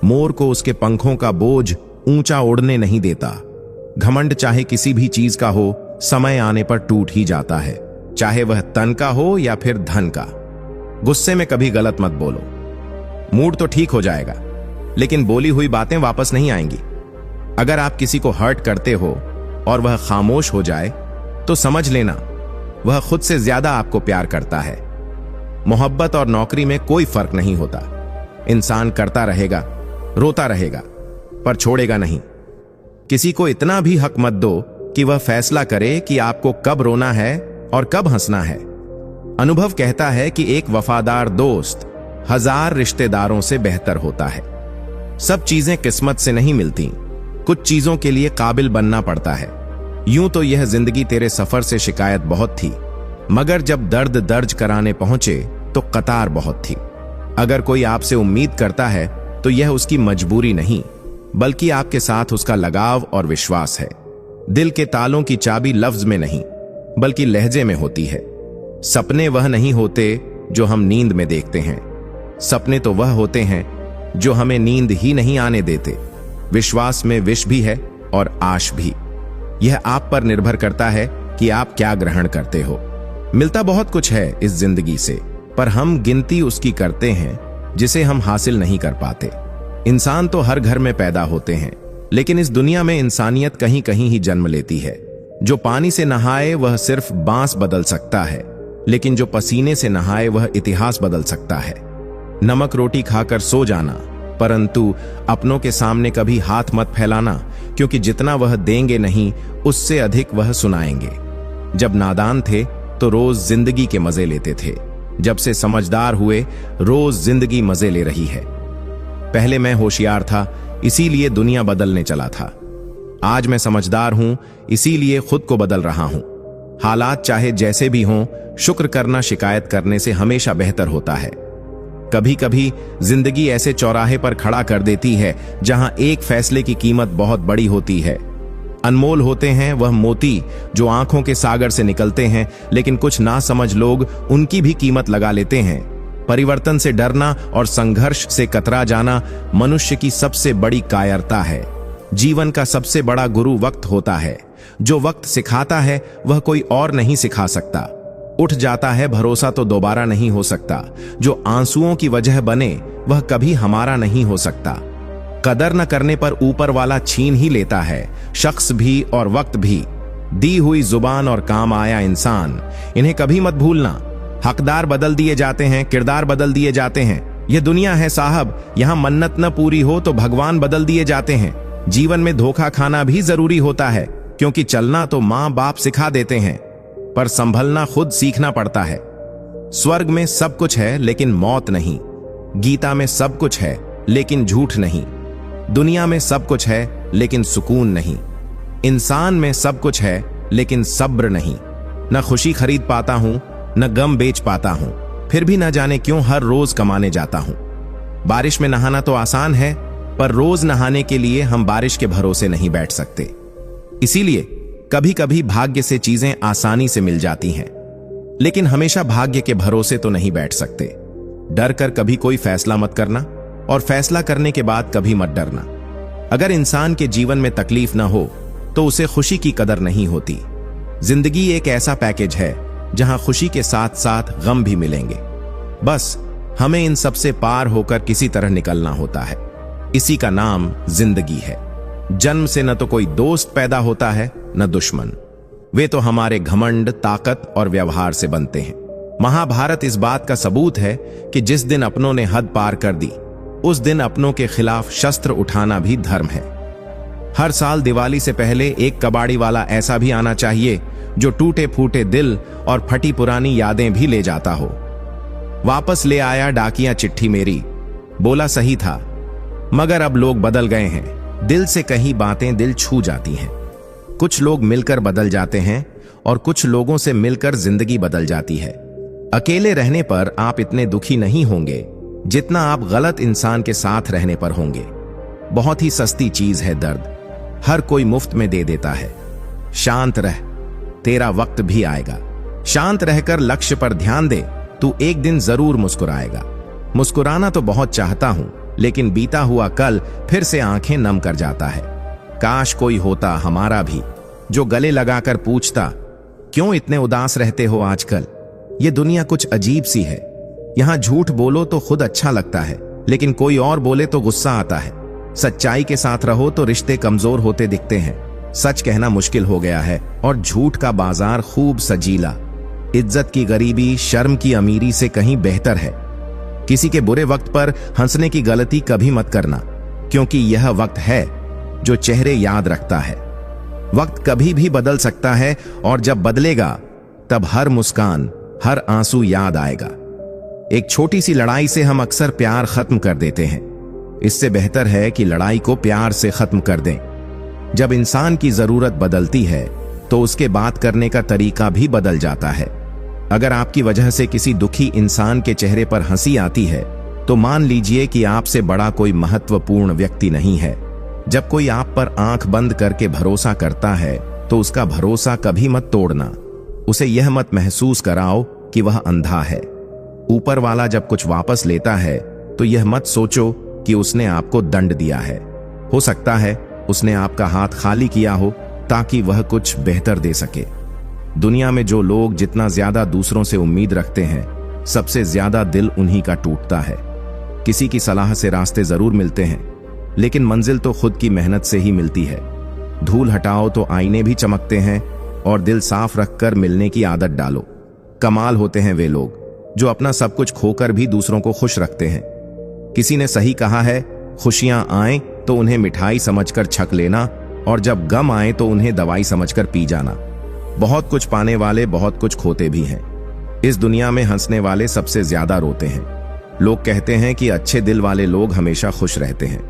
मोर को उसके पंखों का बोझ ऊंचा उड़ने नहीं देता। घमंड चाहे किसी भी चीज का हो, समय आने पर टूट ही जाता है, चाहे वह तन का हो या फिर धन का। गुस्से में कभी गलत मत बोलो, मूड तो ठीक हो जाएगा लेकिन बोली हुई बातें वापस नहीं आएंगी। अगर आप किसी को हर्ट करते हो और वह खामोश हो जाए तो समझ लेना वह खुद से ज्यादा आपको प्यार करता है। मोहब्बत और नौकरी में कोई फर्क नहीं होता। इंसान करता रहेगा, रोता रहेगा, पर छोड़ेगा नहीं। किसी को इतना भी हक मत दो कि वह फैसला करे कि आपको कब रोना है और कब हंसना है। अनुभव कहता है कि एक वफादार दोस्त 1000 रिश्तेदारों से बेहतर होता है। सब चीजें किस्मत से नहीं मिलती, कुछ चीजों के लिए काबिल बनना पड़ता है। यूं तो यह जिंदगी तेरे सफर से शिकायत बहुत थी, मगर जब दर्द दर्ज कराने पहुंचे तो कतार बहुत थी। अगर कोई आपसे उम्मीद करता है तो यह उसकी मजबूरी नहीं, बल्कि आपके साथ उसका लगाव और विश्वास है। दिल के तालों की चाबी लफ्ज में नहीं बल्कि लहजे में होती है। सपने वह नहीं होते जो हम नींद में देखते हैं, सपने तो वह होते हैं जो हमें नींद ही नहीं आने देते। विश्वास में विष भी है और आश भी। यह आप पर निर्भर करता है कि आप क्या ग्रहण करते हो। मिलता बहुत कुछ है इस जिंदगी से, पर हम गिनती उसकी करते हैं जिसे हम हासिल नहीं कर पाते। इंसान तो हर घर में पैदा होते हैं, लेकिन इस दुनिया में इंसानियत कहीं कहीं ही जन्म लेती है। जो पानी से नहाए वह सिर्फ बांस बदल सकता है, लेकिन जो पसीने से नहाए वह इतिहास बदल सकता है। नमक रोटी खाकर सो जाना, परंतु अपनों के सामने कभी हाथ मत फैलाना, क्योंकि जितना वह देंगे नहीं उससे अधिक वह सुनाएंगे। जब नादान थे तो रोज जिंदगी के मजे लेते थे, जब से समझदार हुए रोज जिंदगी मजे ले रही है। पहले मैं होशियार था, इसीलिए दुनिया बदलने चला था। आज मैं समझदार हूं, इसीलिए खुद को बदल रहा हूं। हालात चाहे जैसे भी हों, शुक्र करना शिकायत करने से हमेशा बेहतर होता है। कभी कभी जिंदगी ऐसे चौराहे पर खड़ा कर देती है जहां एक फैसले की कीमत बहुत बड़ी होती है। अनमोल होते हैं वह मोती जो आंखों के सागर से निकलते हैं, लेकिन कुछ नासमझ लोग उनकी भी कीमत लगा लेते हैं। परिवर्तन से डरना और संघर्ष से कतरा जाना मनुष्य की सबसे बड़ी कायरता है। जीवन का सबसे बड़ा गुरु वक्त होता है। जो वक्त सिखाता है वह कोई और नहीं सिखा सकता। उठ जाता है भरोसा तो दोबारा नहीं हो सकता। जो आंसुओं की वजह बने वह कभी हमारा नहीं हो सकता। कदर न करने पर ऊपर वाला छीन ही लेता है, शख्स भी और वक्त भी। दी हुई जुबान और काम आया इंसान, इन्हें कभी मत भूलना। हकदार बदल दिए जाते हैं, किरदार बदल दिए जाते हैं। यह दुनिया है साहब, यहां मन्नत न पूरी हो तो भगवान बदल दिए जाते हैं। जीवन में धोखा खाना भी जरूरी होता है, क्योंकि चलना तो मां बाप सिखा देते हैं, पर संभलना खुद सीखना पड़ता है। स्वर्ग में सब कुछ है लेकिन मौत नहीं। गीता में सब कुछ है लेकिन झूठ नहीं। दुनिया में सब कुछ है लेकिन सुकून नहीं। इंसान में सब कुछ है लेकिन सब्र नहीं। न खुशी खरीद पाता हूं, न गम बेच पाता हूं, फिर भी न जाने क्यों हर रोज कमाने जाता हूं। बारिश में नहाना तो आसान है, पर रोज नहाने के लिए हम बारिश के भरोसे नहीं बैठ सकते। इसीलिए कभी कभी भाग्य से चीजें आसानी से मिल जाती हैं, लेकिन हमेशा भाग्य के भरोसे तो नहीं बैठ सकते। डर कर कभी कोई फैसला मत करना, और फैसला करने के बाद कभी मत डरना। अगर इंसान के जीवन में तकलीफ ना हो तो उसे खुशी की कदर नहीं होती। जिंदगी एक ऐसा पैकेज है जहां खुशी के साथ साथ गम भी मिलेंगे। बस हमें इन सब से पार होकर किसी तरह निकलना होता है। इसी का नाम जिंदगी है। जन्म से न तो कोई दोस्त पैदा होता है न दुश्मन। वे तो हमारे घमंड, ताकत और व्यवहार से बनते हैं। महाभारत इस बात का सबूत है कि जिस दिन अपनों ने हद पार कर दी, उस दिन अपनों के खिलाफ शस्त्र उठाना भी धर्म है। हर साल दिवाली से पहले एक कबाड़ी वाला ऐसा भी आना चाहिए जो टूटे फूटे दिल और फटी पुरानी यादें भी ले जाता हो। वापस ले आया डाकिया चिट्ठी मेरी, बोला सही था, मगर अब लोग बदल गए हैं। दिल से कहीं बातें दिल छू जाती हैं। कुछ लोग मिलकर बदल जाते हैं और कुछ लोगों से मिलकर जिंदगी बदल जाती है। अकेले रहने पर आप इतने दुखी नहीं होंगे जितना आप गलत इंसान के साथ रहने पर होंगे। बहुत ही सस्ती चीज है दर्द, हर कोई मुफ्त में दे देता है। शांत रह, तेरा वक्त भी आएगा। शांत रहकर लक्ष्य पर ध्यान दे, तू एक दिन जरूर मुस्कुराएगा। मुस्कुराना तो बहुत चाहता हूं, लेकिन बीता हुआ कल फिर से आंखें नम कर जाता है। काश कोई होता हमारा भी, जो गले लगाकर पूछता, क्यों इतने उदास रहते हो आजकल? ये दुनिया कुछ अजीब सी है। यहां झूठ बोलो तो खुद अच्छा लगता है, लेकिन कोई और बोले तो गुस्सा आता है। सच्चाई के साथ रहो तो रिश्ते कमजोर होते दिखते हैं। सच कहना मुश्किल हो गया है और झूठ का बाजार खूब सजीला। इज्जत की गरीबी शर्म की अमीरी से कहीं बेहतर है। किसी के बुरे वक्त पर हंसने की गलती कभी मत करना, क्योंकि यह वक्त है जो चेहरे याद रखता है। वक्त कभी भी बदल सकता है, और जब बदलेगा तब हर मुस्कान, हर आंसू याद आएगा। एक छोटी सी लड़ाई से हम अक्सर प्यार खत्म कर देते हैं। इससे बेहतर है कि लड़ाई को प्यार से खत्म कर दें। जब इंसान की जरूरत बदलती है तो उसके बात करने का तरीका भी बदल जाता है। अगर आपकी वजह से किसी दुखी इंसान के चेहरे पर हंसी आती है तो मान लीजिए कि आपसे बड़ा कोई महत्वपूर्ण व्यक्ति नहीं है। जब कोई आप पर आंख बंद करके भरोसा करता है तो उसका भरोसा कभी मत तोड़ना। उसे यह मत महसूस कराओ कि वह अंधा है। ऊपर वाला जब कुछ वापस लेता है तो यह मत सोचो कि उसने आपको दंड दिया है। हो सकता है उसने आपका हाथ खाली किया हो ताकि वह कुछ बेहतर दे सके। दुनिया में जो लोग जितना ज्यादा दूसरों से उम्मीद रखते हैं, सबसे ज्यादा दिल उन्हीं का टूटता है। किसी की सलाह से रास्ते जरूर मिलते हैं, लेकिन मंजिल तो खुद की मेहनत से ही मिलती है। धूल हटाओ तो आईने भी चमकते हैं, और दिल साफ रखकर मिलने की आदत डालो। कमाल होते हैं वे लोग जो अपना सब कुछ खोकर भी दूसरों को खुश रखते हैं। किसी ने सही कहा है, खुशियां आए तो उन्हें मिठाई समझकर छक लेना, और जब गम आए तो उन्हें दवाई समझकर पी जाना। बहुत कुछ पाने वाले बहुत कुछ खोते भी हैं। इस दुनिया में हंसने वाले सबसे ज्यादा रोते हैं। लोग कहते हैं कि अच्छे दिल वाले लोग हमेशा खुश रहते हैं,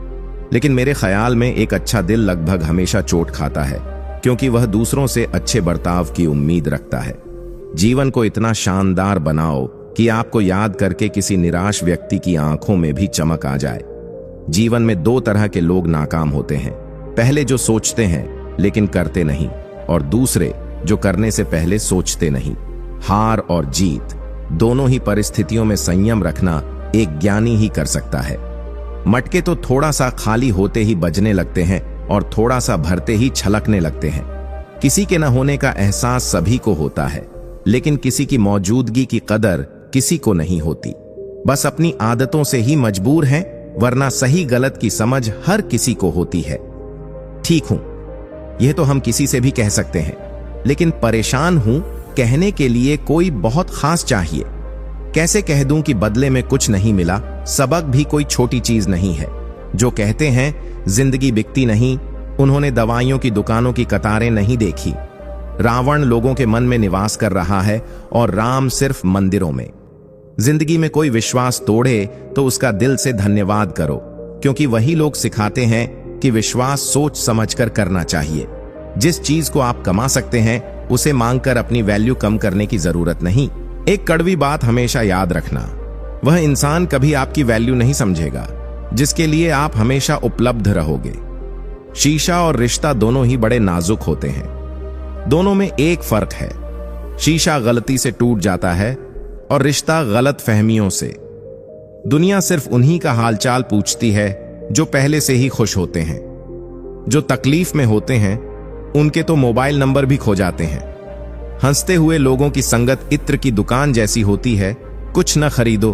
लेकिन मेरे ख्याल में एक अच्छा दिल लगभग हमेशा चोट खाता है, क्योंकि वह दूसरों से अच्छे बर्ताव की उम्मीद रखता है। जीवन को इतना शानदार बनाओ कि आपको याद करके किसी निराश व्यक्ति की आंखों में भी चमक आ जाए। जीवन में दो तरह के लोग नाकाम होते हैं। पहले जो सोचते हैं लेकिन करते नहीं, और दूसरे जो करने से पहले सोचते नहीं। हार और जीत दोनों ही परिस्थितियों में संयम रखना एक ज्ञानी ही कर सकता है। मटके तो थोड़ा सा खाली होते ही बजने लगते हैं और थोड़ा सा भरते ही छलकने लगते हैं। किसी के न होने का एहसास सभी को होता है, लेकिन किसी की मौजूदगी की कदर किसी को नहीं होती। बस अपनी आदतों से ही मजबूर हैं, वरना सही गलत की समझ हर किसी को होती है। ठीक हूं, यह तो हम किसी से भी कह सकते हैं, लेकिन परेशान हूं कहने के लिए कोई बहुत खास चाहिए। कैसे कह दूं कि बदले में कुछ नहीं मिला? सबक भी कोई छोटी चीज नहीं है। जो कहते हैं जिंदगी बिकती नहीं, उन्होंने दवाइयों की दुकानों की कतारें नहीं देखी। रावण लोगों के मन में निवास कर रहा है और राम सिर्फ मंदिरों में। जिंदगी में कोई विश्वास तोड़े तो उसका दिल से धन्यवाद करो, क्योंकि वही लोग सिखाते हैं कि विश्वास सोच समझकर करना चाहिए। जिस चीज को आप कमा सकते हैं उसे मांगकर अपनी वैल्यू कम करने की जरूरत नहीं। एक कड़वी बात हमेशा याद रखना, वह इंसान कभी आपकी वैल्यू नहीं समझेगा जिसके लिए आप हमेशा उपलब्ध रहोगे। शीशा और रिश्ता दोनों ही बड़े नाजुक होते हैं। दोनों में एक फर्क है, शीशा गलती से टूट जाता है और रिश्ता गलत फहमियों से। दुनिया सिर्फ उन्हीं का हालचाल पूछती है जो पहले से ही खुश होते हैं। जो तकलीफ में होते हैं उनके तो मोबाइल नंबर भी खो जाते हैं। हंसते हुए लोगों की संगत इत्र की दुकान जैसी होती है, कुछ न खरीदो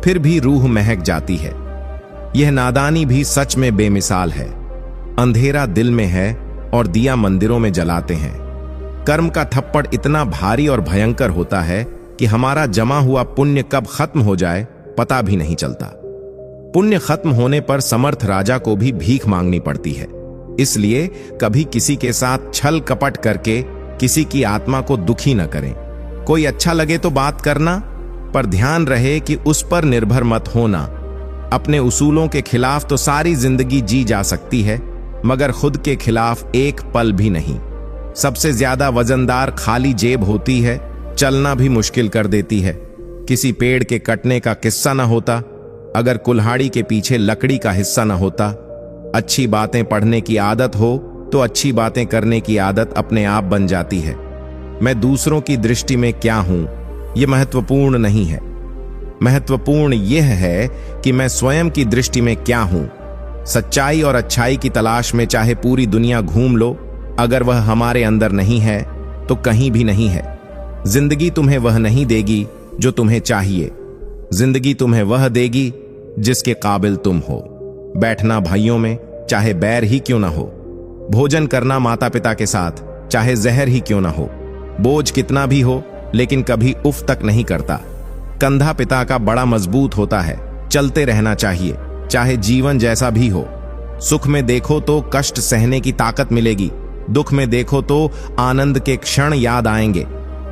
फिर भी रूह महक जाती है। यह नादानी भी सच में बेमिसाल है। अंधेरा दिल में है और दिया मंदिरों में जलाते हैं। कर्म का थप्पड़ इतना भारी और भयंकर होता है कि हमारा जमा हुआ पुण्य कब खत्म हो जाए पता भी नहीं चलता। पुण्य खत्म होने पर समर्थ राजा को भी भीख मांगनी पड़ती है। इसलिए कभी किसी के साथ छल कपट करके किसी की आत्मा को दुखी न करें। कोई अच्छा लगे तो बात करना, पर ध्यान रहे कि उस पर निर्भर मत होना। अपने उसूलों के खिलाफ तो सारी जिंदगी जी जा सकती है, मगर खुद के खिलाफ एक पल भी नहीं। सबसे ज्यादा वजनदार खाली जेब होती है, चलना भी मुश्किल कर देती है। किसी पेड़ के कटने का किस्सा न होता अगर कुल्हाड़ी के पीछे लकड़ी का हिस्सा न होता। अच्छी बातें पढ़ने की आदत हो तो अच्छी बातें करने की आदत अपने आप बन जाती है। मैं दूसरों की दृष्टि में क्या हूं, यह महत्वपूर्ण नहीं है। महत्वपूर्ण यह है कि मैं स्वयं की दृष्टि में क्या हूं। सच्चाई और अच्छाई की तलाश में चाहे पूरी दुनिया घूम लो, अगर वह हमारे अंदर नहीं है तो कहीं भी नहीं है। जिंदगी तुम्हें वह नहीं देगी जो तुम्हें चाहिए। जिंदगी तुम्हें वह देगी जिसके काबिल तुम हो। बैठना भाइयों में चाहे बैर ही क्यों ना हो। भोजन करना माता पिता के साथ चाहे जहर ही क्यों ना हो। बोझ कितना भी हो लेकिन कभी उफ तक नहीं करता। कंधा पिता का बड़ा मजबूत होता है। चलते रहना चाहिए चाहे जीवन जैसा भी हो। सुख में देखो तो कष्ट सहने की ताकत मिलेगी, दुख में देखो तो आनंद के क्षण याद आएंगे।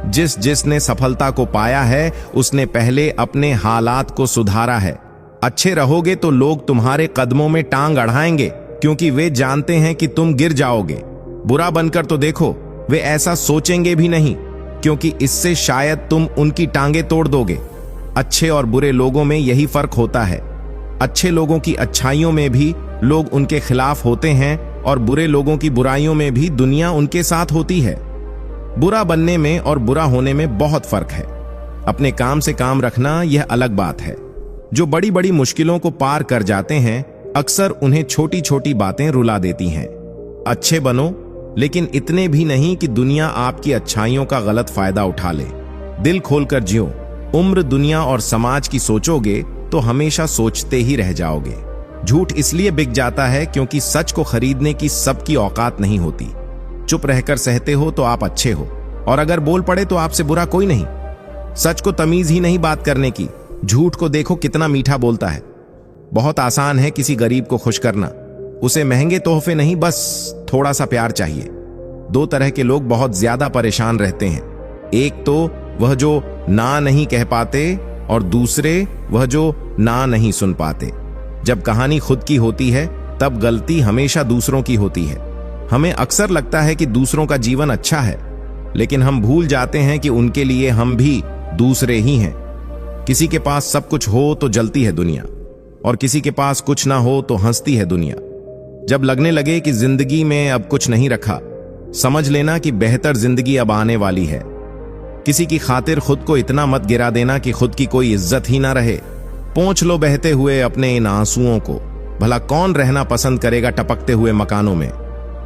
जिसने सफलता को पाया है उसने पहले अपने हालात को सुधारा है। अच्छे रहोगे तो लोग तुम्हारे कदमों में टांग अड़ाएंगे, क्योंकि वे जानते हैं कि तुम गिर जाओगे। बुरा बनकर तो देखो, वे ऐसा सोचेंगे भी नहीं, क्योंकि इससे शायद तुम उनकी टांगे तोड़ दोगे। अच्छे और बुरे लोगों में यही फर्क होता है। अच्छे लोगों की अच्छाइयों में भी लोग उनके खिलाफ होते हैं और बुरे लोगों की बुराइयों में भी दुनिया उनके साथ होती है। बुरा बनने में और बुरा होने में बहुत फर्क है। अपने काम से काम रखना यह अलग बात है। जो बड़ी बड़ी मुश्किलों को पार कर जाते हैं अक्सर उन्हें छोटी छोटी बातें रुला देती हैं। अच्छे बनो, लेकिन इतने भी नहीं कि दुनिया आपकी अच्छाइयों का गलत फायदा उठा ले। दिल खोलकर जियो। उम्र दुनिया और समाज की सोचोगे तो हमेशा सोचते ही रह जाओगे। झूठ इसलिए बिक जाता है क्योंकि सच को खरीदने की सबकी औकात नहीं होती। चुप रहकर सहते हो तो आप अच्छे हो, और अगर बोल पड़े तो आपसे बुरा कोई नहीं। सच को तमीज ही नहीं बात करने की। झूठ को देखो कितना मीठा बोलता है। बहुत आसान है किसी गरीब को खुश करना। उसे महंगे तोहफे नहीं, बस थोड़ा सा प्यार चाहिए। दो तरह के लोग बहुत ज्यादा परेशान रहते हैं। एक तो वह जो ना नहीं कह पाते और दूसरे वह जो ना नहीं सुन पाते। जब कहानी खुद की होती है तब गलती हमेशा दूसरों की होती है। हमें अक्सर लगता है कि दूसरों का जीवन अच्छा है, लेकिन हम भूल जाते हैं कि उनके लिए हम भी दूसरे ही हैं। किसी के पास सब कुछ हो तो जलती है दुनिया, और किसी के पास कुछ ना हो तो हंसती है दुनिया। जब लगने लगे कि जिंदगी में अब कुछ नहीं रखा, समझ लेना कि बेहतर जिंदगी अब आने वाली है। किसी की खातिर खुद को इतना मत गिरा देना कि खुद की कोई इज्जत ही ना रहे। पोंछ लो बहते हुए अपने इन आंसुओं को। भला कौन रहना पसंद करेगा टपकते हुए मकानों में।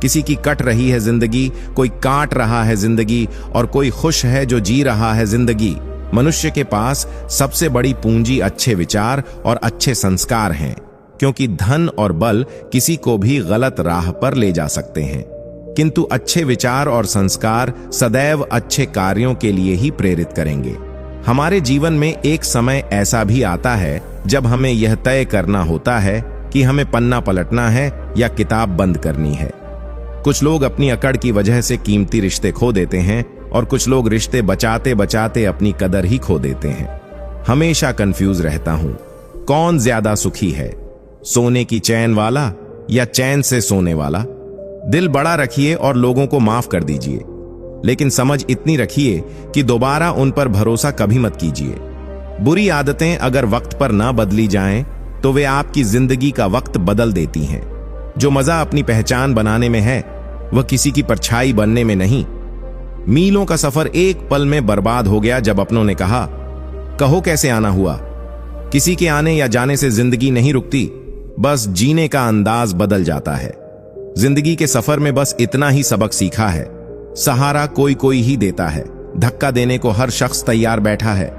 किसी की कट रही है जिंदगी, कोई काट रहा है जिंदगी, और कोई खुश है जो जी रहा है जिंदगी। मनुष्य के पास सबसे बड़ी पूंजी अच्छे विचार और अच्छे संस्कार हैं, क्योंकि धन और बल किसी को भी गलत राह पर ले जा सकते हैं, किंतु अच्छे विचार और संस्कार सदैव अच्छे कार्यों के लिए ही प्रेरित करेंगे। हमारे जीवन में एक समय ऐसा भी आता है जब हमें यह तय करना होता है कि हमें पन्ना पलटना है या किताब बंद करनी है। कुछ लोग अपनी अकड़ की वजह से कीमती रिश्ते खो देते हैं, और कुछ लोग रिश्ते बचाते बचाते अपनी कदर ही खो देते हैं। हमेशा कंफ्यूज रहता हूं, कौन ज्यादा सुखी है, सोने की चैन वाला या चैन से सोने वाला। दिल बड़ा रखिए और लोगों को माफ कर दीजिए, लेकिन समझ इतनी रखिए कि दोबारा उन पर भरोसा कभी मत कीजिए। बुरी आदतें अगर वक्त पर ना बदली जाएं तो वे आपकी जिंदगी का वक्त बदल देती हैं। जो मजा अपनी पहचान बनाने में है, वह किसी की परछाई बनने में नहीं। मीलों का सफर एक पल में बर्बाद हो गया जब अपनों ने कहा, कहो कैसे आना हुआ। किसी के आने या जाने से जिंदगी नहीं रुकती, बस जीने का अंदाज बदल जाता है। जिंदगी के सफर में बस इतना ही सबक सीखा है, सहारा कोई कोई ही देता है, धक्का देने को हर शख्स तैयार बैठा है।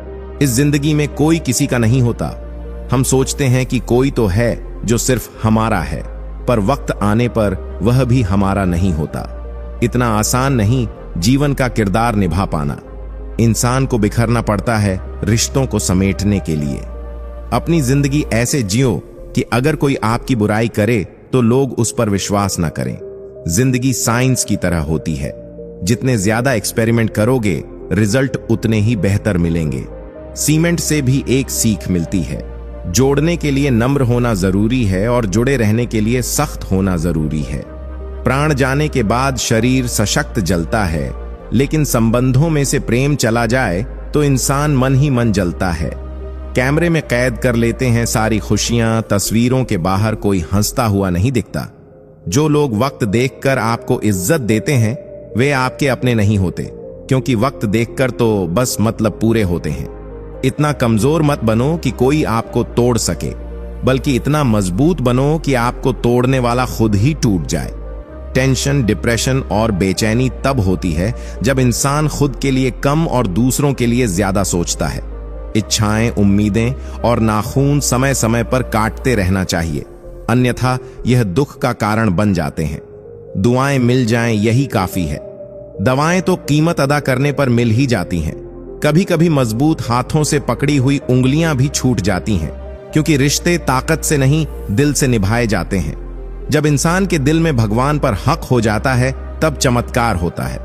इस जिंदगी में कोई किसी का नहीं होता। हम सोचते हैं कि कोई तो है जो सिर्फ हमारा है, पर वक्त आने पर वह भी हमारा नहीं होता। इतना आसान नहीं जीवन का किरदार निभा पाना। इंसान को बिखरना पड़ता है रिश्तों को समेटने के लिए। अपनी जिंदगी ऐसे जियो कि अगर कोई आपकी बुराई करे तो लोग उस पर विश्वास न करें। जिंदगी साइंस की तरह होती है, जितने ज्यादा एक्सपेरिमेंट करोगे रिजल्ट उतने ही बेहतर मिलेंगे। सीमेंट से भी एक सीख मिलती है, जोड़ने के लिए नम्र होना जरूरी है और जुड़े रहने के लिए सख्त होना जरूरी है। प्राण जाने के बाद शरीर सशक्त जलता है, लेकिन संबंधों में से प्रेम चला जाए तो इंसान मन ही मन जलता है। कैमरे में कैद कर लेते हैं सारी खुशियां, तस्वीरों के बाहर कोई हंसता हुआ नहीं दिखता। जो लोग वक्त देखकर आपको इज्जत देते हैं वे आपके अपने नहीं होते, क्योंकि वक्त देखकर तो बस मतलब पूरे होते हैं। इतना कमजोर मत बनो कि कोई आपको तोड़ सके, बल्कि इतना मजबूत बनो कि आपको तोड़ने वाला खुद ही टूट जाए। टेंशन, डिप्रेशन और बेचैनी तब होती है जब इंसान खुद के लिए कम और दूसरों के लिए ज्यादा सोचता है। इच्छाएं, उम्मीदें और नाखून समय समय पर काटते रहना चाहिए, अन्यथा यह दुख का कारण बन जाते हैं। दुआएं मिल जाएं यही काफी है। दवाएं तो कीमत अदा करने पर मिल ही जाती हैं। कभी कभी मजबूत हाथों से पकड़ी हुई उंगलियां भी छूट जाती हैं, क्योंकि रिश्ते ताकत से नहीं दिल से निभाए जाते हैं। जब इंसान के दिल में भगवान पर हक हो जाता है तब चमत्कार होता है।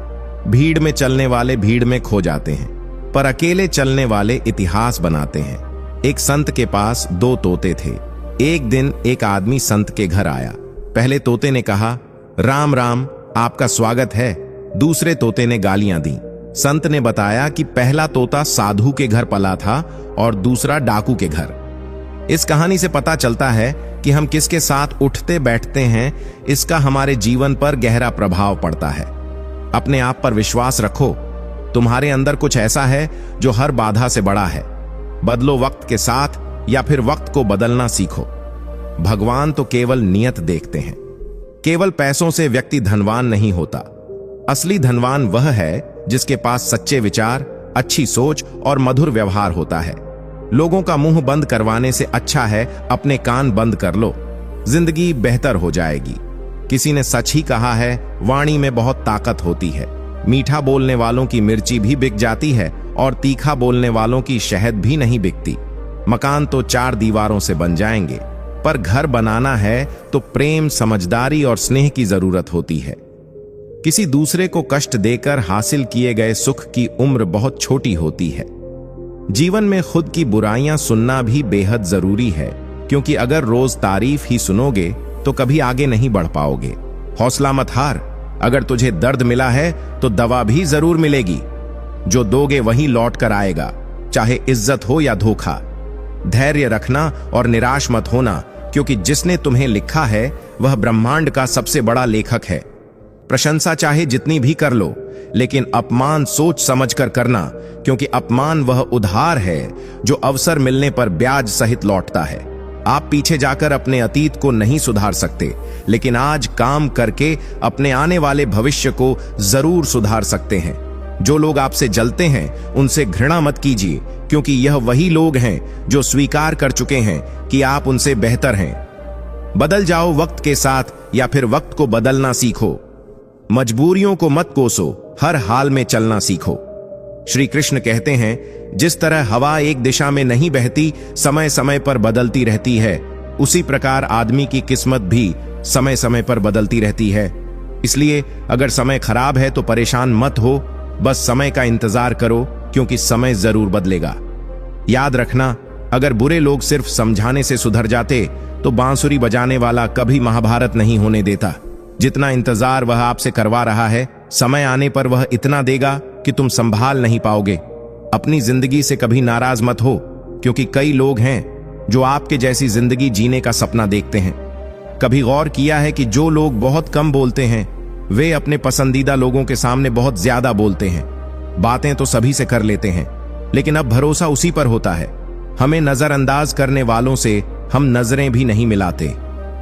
भीड़ में चलने वाले भीड़ में खो जाते हैं, पर अकेले चलने वाले इतिहास बनाते हैं। एक संत के पास 2 तोते थे। एक दिन एक आदमी संत के घर आया। पहले तोते ने कहा, राम राम, आपका स्वागत है। दूसरे तोते ने गालियां दी। संत ने बताया कि पहला तोता साधु के घर पला था और दूसरा डाकू के घर। इस कहानी से पता चलता है कि हम किसके साथ उठते बैठते हैं, इसका हमारे जीवन पर गहरा प्रभाव पड़ता है। अपने आप पर विश्वास रखो। तुम्हारे अंदर कुछ ऐसा है जो हर बाधा से बड़ा है। बदलो वक्त के साथ या फिर वक्त को बदलना सीखो। भगवान तो केवल नियत देखते हैं। केवल पैसों से व्यक्ति धनवान नहीं होता। असली धनवान वह है जिसके पास सच्चे विचार, अच्छी सोच और मधुर व्यवहार होता है। लोगों का मुंह बंद करवाने से अच्छा है अपने कान बंद कर लो, जिंदगी बेहतर हो जाएगी। किसी ने सच ही कहा है, वाणी में बहुत ताकत होती है। मीठा बोलने वालों की मिर्ची भी बिक जाती है और तीखा बोलने वालों की शहद भी नहीं बिकती। मकान तो 4 दीवारों से बन जाएंगे, पर घर बनाना है तो प्रेम, समझदारी और स्नेह की जरूरत होती है। किसी दूसरे को कष्ट देकर हासिल किए गए सुख की उम्र बहुत छोटी होती है। जीवन में खुद की बुराइयां सुनना भी बेहद जरूरी है, क्योंकि अगर रोज तारीफ ही सुनोगे तो कभी आगे नहीं बढ़ पाओगे। हौसला मत हार। अगर तुझे दर्द मिला है तो दवा भी जरूर मिलेगी। जो दोगे वही लौट कर आएगा, चाहे इज्जत हो या धोखा। धैर्य रखना और निराश मत होना, क्योंकि जिसने तुम्हें लिखा है वह ब्रह्मांड का सबसे बड़ा लेखक है। प्रशंसा चाहे जितनी भी कर लो, लेकिन अपमान सोच समझकर करना, क्योंकि अपमान वह उधार है जो अवसर मिलने पर ब्याज सहित लौटता है। आप पीछे जाकर अपने अतीत को नहीं सुधार सकते, लेकिन आज काम करके अपने आने वाले भविष्य को जरूर सुधार सकते हैं। जो लोग आपसे जलते हैं उनसे घृणा मत कीजिए, क्योंकि यह वही लोग हैं जो स्वीकार कर चुके हैं कि आप उनसे बेहतर हैं। बदल जाओ वक्त के साथ या फिर वक्त को बदलना सीखो। मजबूरियों को मत कोसो, हर हाल में चलना सीखो। श्री कृष्ण कहते हैं, जिस तरह हवा एक दिशा में नहीं बहती, समय समय पर बदलती रहती है, उसी प्रकार आदमी की किस्मत भी समय समय पर बदलती रहती है। इसलिए अगर समय खराब है तो परेशान मत हो, बस समय का इंतजार करो, क्योंकि समय जरूर बदलेगा। याद रखना, अगर बुरे लोग सिर्फ समझाने से सुधर जाते तो बांसुरी बजाने वाला कभी महाभारत नहीं होने देता। जितना इंतजार वह आपसे करवा रहा है, समय आने पर वह इतना देगा कि तुम संभाल नहीं पाओगे। अपनी जिंदगी से कभी नाराज मत हो, क्योंकि कई लोग हैं जो आपके जैसी जिंदगी जीने का सपना देखते हैं। कभी गौर किया है कि जो लोग बहुत कम बोलते हैं वे अपने पसंदीदा लोगों के सामने बहुत ज्यादा बोलते हैं। बातें तो सभी से कर लेते हैं, लेकिन अब भरोसा उसी पर होता है। हमें नजरअंदाज करने वालों से हम नजरें भी नहीं मिलाते।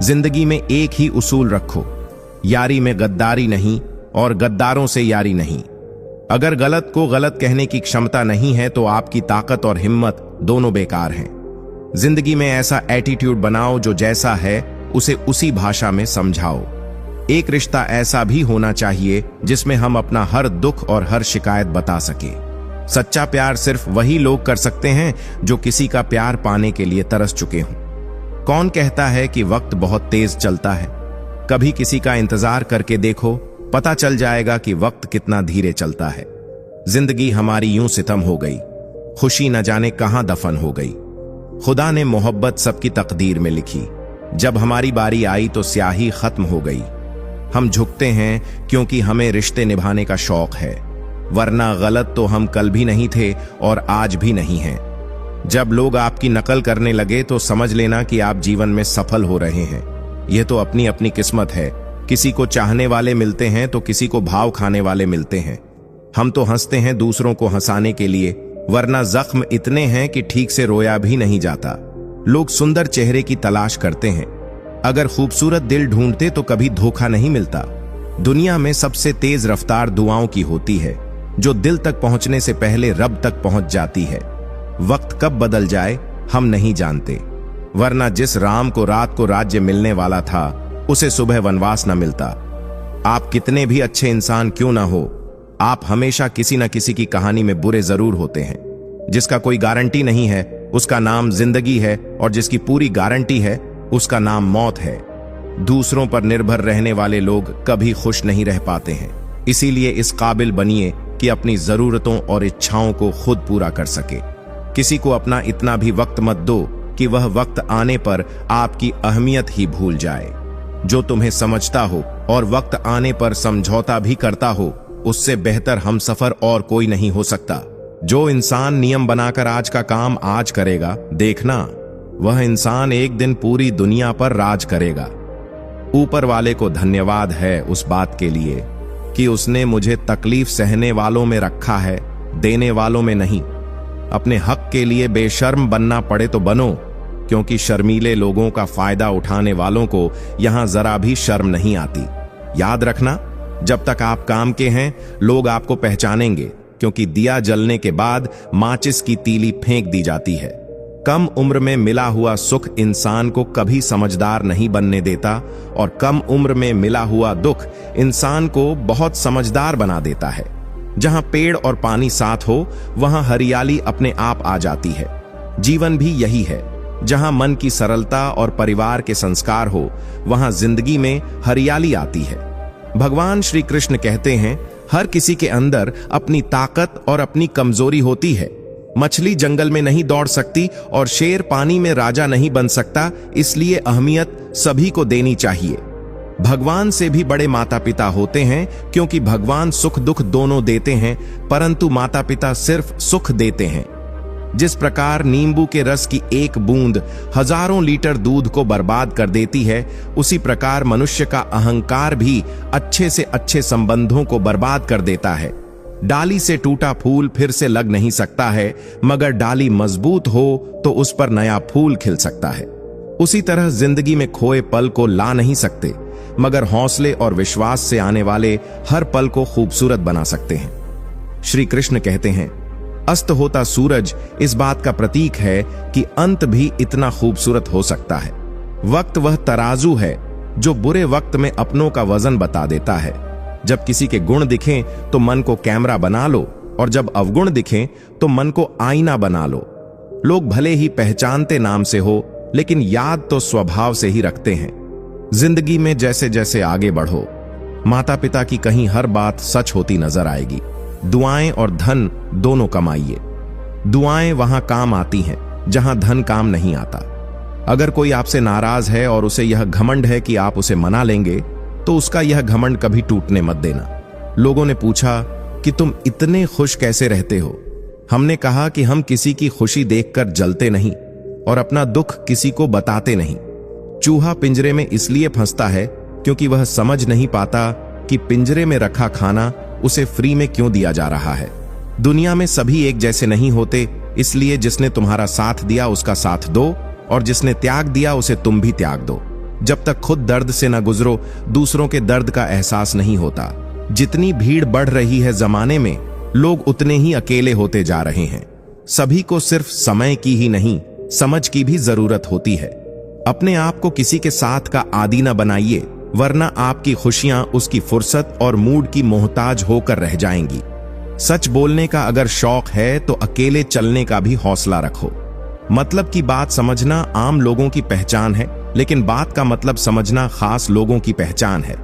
जिंदगी में एक ही उसूल रखो, यारी में गद्दारी नहीं और गद्दारों से यारी नहीं। अगर गलत को गलत कहने की क्षमता नहीं है तो आपकी ताकत और हिम्मत दोनों बेकार हैं। जिंदगी में ऐसा एटीट्यूड बनाओ जो जैसा है उसे उसी भाषा में समझाओ। एक रिश्ता ऐसा भी होना चाहिए जिसमें हम अपना हर दुख और हर शिकायत बता सके। सच्चा प्यार सिर्फ वही लोग कर सकते हैं जो किसी का प्यार पाने के लिए तरस चुके हों। कौन कहता है कि वक्त बहुत तेज चलता है? कभी किसी का इंतजार करके देखो, पता चल जाएगा कि वक्त कितना धीरे चलता है। जिंदगी हमारी यूं सितम हो गई, खुशी न जाने कहां दफन हो गई। खुदा ने मोहब्बत सबकी तकदीर में लिखी, जब हमारी बारी आई तो स्याही खत्म हो गई। हम झुकते हैं क्योंकि हमें रिश्ते निभाने का शौक है, वरना गलत तो हम कल भी नहीं थे और आज भी नहीं हैं। जब लोग आपकी नकल करने लगे तो समझ लेना कि आप जीवन में सफल हो रहे हैं। यह तो अपनी अपनी किस्मत है। किसी को चाहने वाले मिलते हैं तो किसी को भाव खाने वाले मिलते हैं। हम तो हंसते हैं दूसरों को हंसाने के लिए, वरना जख्म इतने हैं कि ठीक से रोया भी नहीं जाता। लोग सुंदर चेहरे की तलाश करते हैं, अगर खूबसूरत दिल ढूंढते तो कभी धोखा नहीं मिलता। दुनिया में सबसे तेज रफ्तार दुआओं की होती है, जो दिल तक पहुंचने से पहले रब तक पहुंच जाती है। वक्त कब बदल जाए हम नहीं जानते, वरना जिस राम को रात को राज्य मिलने वाला था उसे सुबह वनवास न मिलता। आप कितने भी अच्छे इंसान क्यों ना हो, आप हमेशा किसी न किसी की कहानी में बुरे जरूर होते हैं। जिसका कोई गारंटी नहीं है उसका नाम जिंदगी है, और जिसकी पूरी गारंटी है उसका नाम मौत है। दूसरों पर निर्भर रहने वाले लोग कभी खुश नहीं रह पाते हैं। इसीलिए इस काबिल बनिए कि अपनी जरूरतों और इच्छाओं को खुद पूरा कर सके। किसी को अपना इतना भी वक्त मत दो कि वह वक्त आने पर आपकी अहमियत ही भूल जाए। जो तुम्हें समझता हो और वक्त आने पर समझौता भी करता हो, उससे बेहतर हमसफर और कोई नहीं हो सकता। जो इंसान नियम बनाकर आज का काम आज करेगा, देखना वह इंसान एक दिन पूरी दुनिया पर राज करेगा। ऊपर वाले को धन्यवाद है उस बात के लिए कि उसने मुझे तकलीफ सहने वालों में रखा है, देने वालों में नहीं। अपने हक के लिए बेशर्म बनना पड़े तो बनो, क्योंकि शर्मीले लोगों का फायदा उठाने वालों को यहां जरा भी शर्म नहीं आती। याद रखना, जब तक आप काम के हैं लोग आपको पहचानेंगे, क्योंकि दिया जलने के बाद माचिस की तीली फेंक दी जाती है। कम उम्र में मिला हुआ सुख इंसान को कभी समझदार नहीं बनने देता, और कम उम्र में मिला हुआ दुख इंसान को बहुत समझदार बना देता है। जहां पेड़ और पानी साथ हो वहां हरियाली अपने आप आ जाती है। जीवन भी यही है, जहां मन की सरलता और परिवार के संस्कार हो वहां जिंदगी में हरियाली आती है। भगवान श्री कृष्ण कहते हैं, हर किसी के अंदर अपनी ताकत और अपनी कमजोरी होती है। मछली जंगल में नहीं दौड़ सकती और शेर पानी में राजा नहीं बन सकता, इसलिए अहमियत सभी को देनी चाहिए। भगवान से भी बड़े माता पिता होते हैं, क्योंकि भगवान सुख दुख दोनों देते हैं, परंतु माता पिता सिर्फ सुख देते हैं। जिस प्रकार नींबू के रस की एक बूंद हजारों लीटर दूध को बर्बाद कर देती है, उसी प्रकार मनुष्य का अहंकार भी अच्छे से अच्छे संबंधों को बर्बाद कर देता है। डाली से टूटा फूल फिर से लग नहीं सकता है, मगर डाली मजबूत हो तो उस पर नया फूल खिल सकता है। उसी तरह जिंदगी में खोए पल को ला नहीं सकते, मगर हौसले और विश्वास से आने वाले हर पल को खूबसूरत बना सकते हैं। श्री कृष्ण कहते हैं, अस्त होता सूरज इस बात का प्रतीक है कि अंत भी इतना खूबसूरत हो सकता है। वक्त वह तराजू है जो बुरे वक्त में अपनों का वजन बता देता है। जब किसी के गुण दिखें तो मन को कैमरा बना लो, और जब अवगुण दिखें तो मन को आईना बना लो। लोग भले ही पहचानते नाम से हो, लेकिन याद तो स्वभाव से ही रखते हैं। जिंदगी में जैसे जैसे आगे बढ़ो, माता पिता की कहीं हर बात सच होती नजर आएगी। दुआएं और धन दोनों कमाइए। दुआएं वहां काम आती हैं जहां धन काम नहीं आता। अगर कोई आपसे नाराज है और उसे यह घमंड है कि आप उसे मना लेंगे, तो उसका यह घमंड कभी टूटने मत देना। लोगों ने पूछा कि तुम इतने खुश कैसे रहते हो? हमने कहा कि हम किसी की खुशी देखकर जलते नहीं, और अपना दुख किसी को बताते नहीं। चूहा पिंजरे में इसलिए फंसता है क्योंकि वह समझ नहीं पाता कि पिंजरे में रखा खाना उसे फ्री में क्यों दिया जा रहा है। दुनिया में सभी एक जैसे नहीं होते, इसलिए जिसने तुम्हारा साथ दिया उसका साथ दो, और जिसने त्याग दिया उसे तुम भी त्याग दो। जब तक खुद दर्द से न गुजरो, दूसरों के दर्द का एहसास नहीं होता। जितनी भीड़ बढ़ रही है जमाने में, लोग उतने ही अकेले होते जा रहे हैं। सभी को सिर्फ समय की ही नहीं, समझ की भी जरूरत होती है। अपने आप को किसी के साथ का आदी न बनाइए, वरना आपकी खुशियां उसकी फुर्सत और मूड की मोहताज होकर रह जाएंगी। सच बोलने का अगर शौक है तो अकेले चलने का भी हौसला रखो। मतलब की बात समझना आम लोगों की पहचान है, लेकिन बात का मतलब समझना खास लोगों की पहचान है।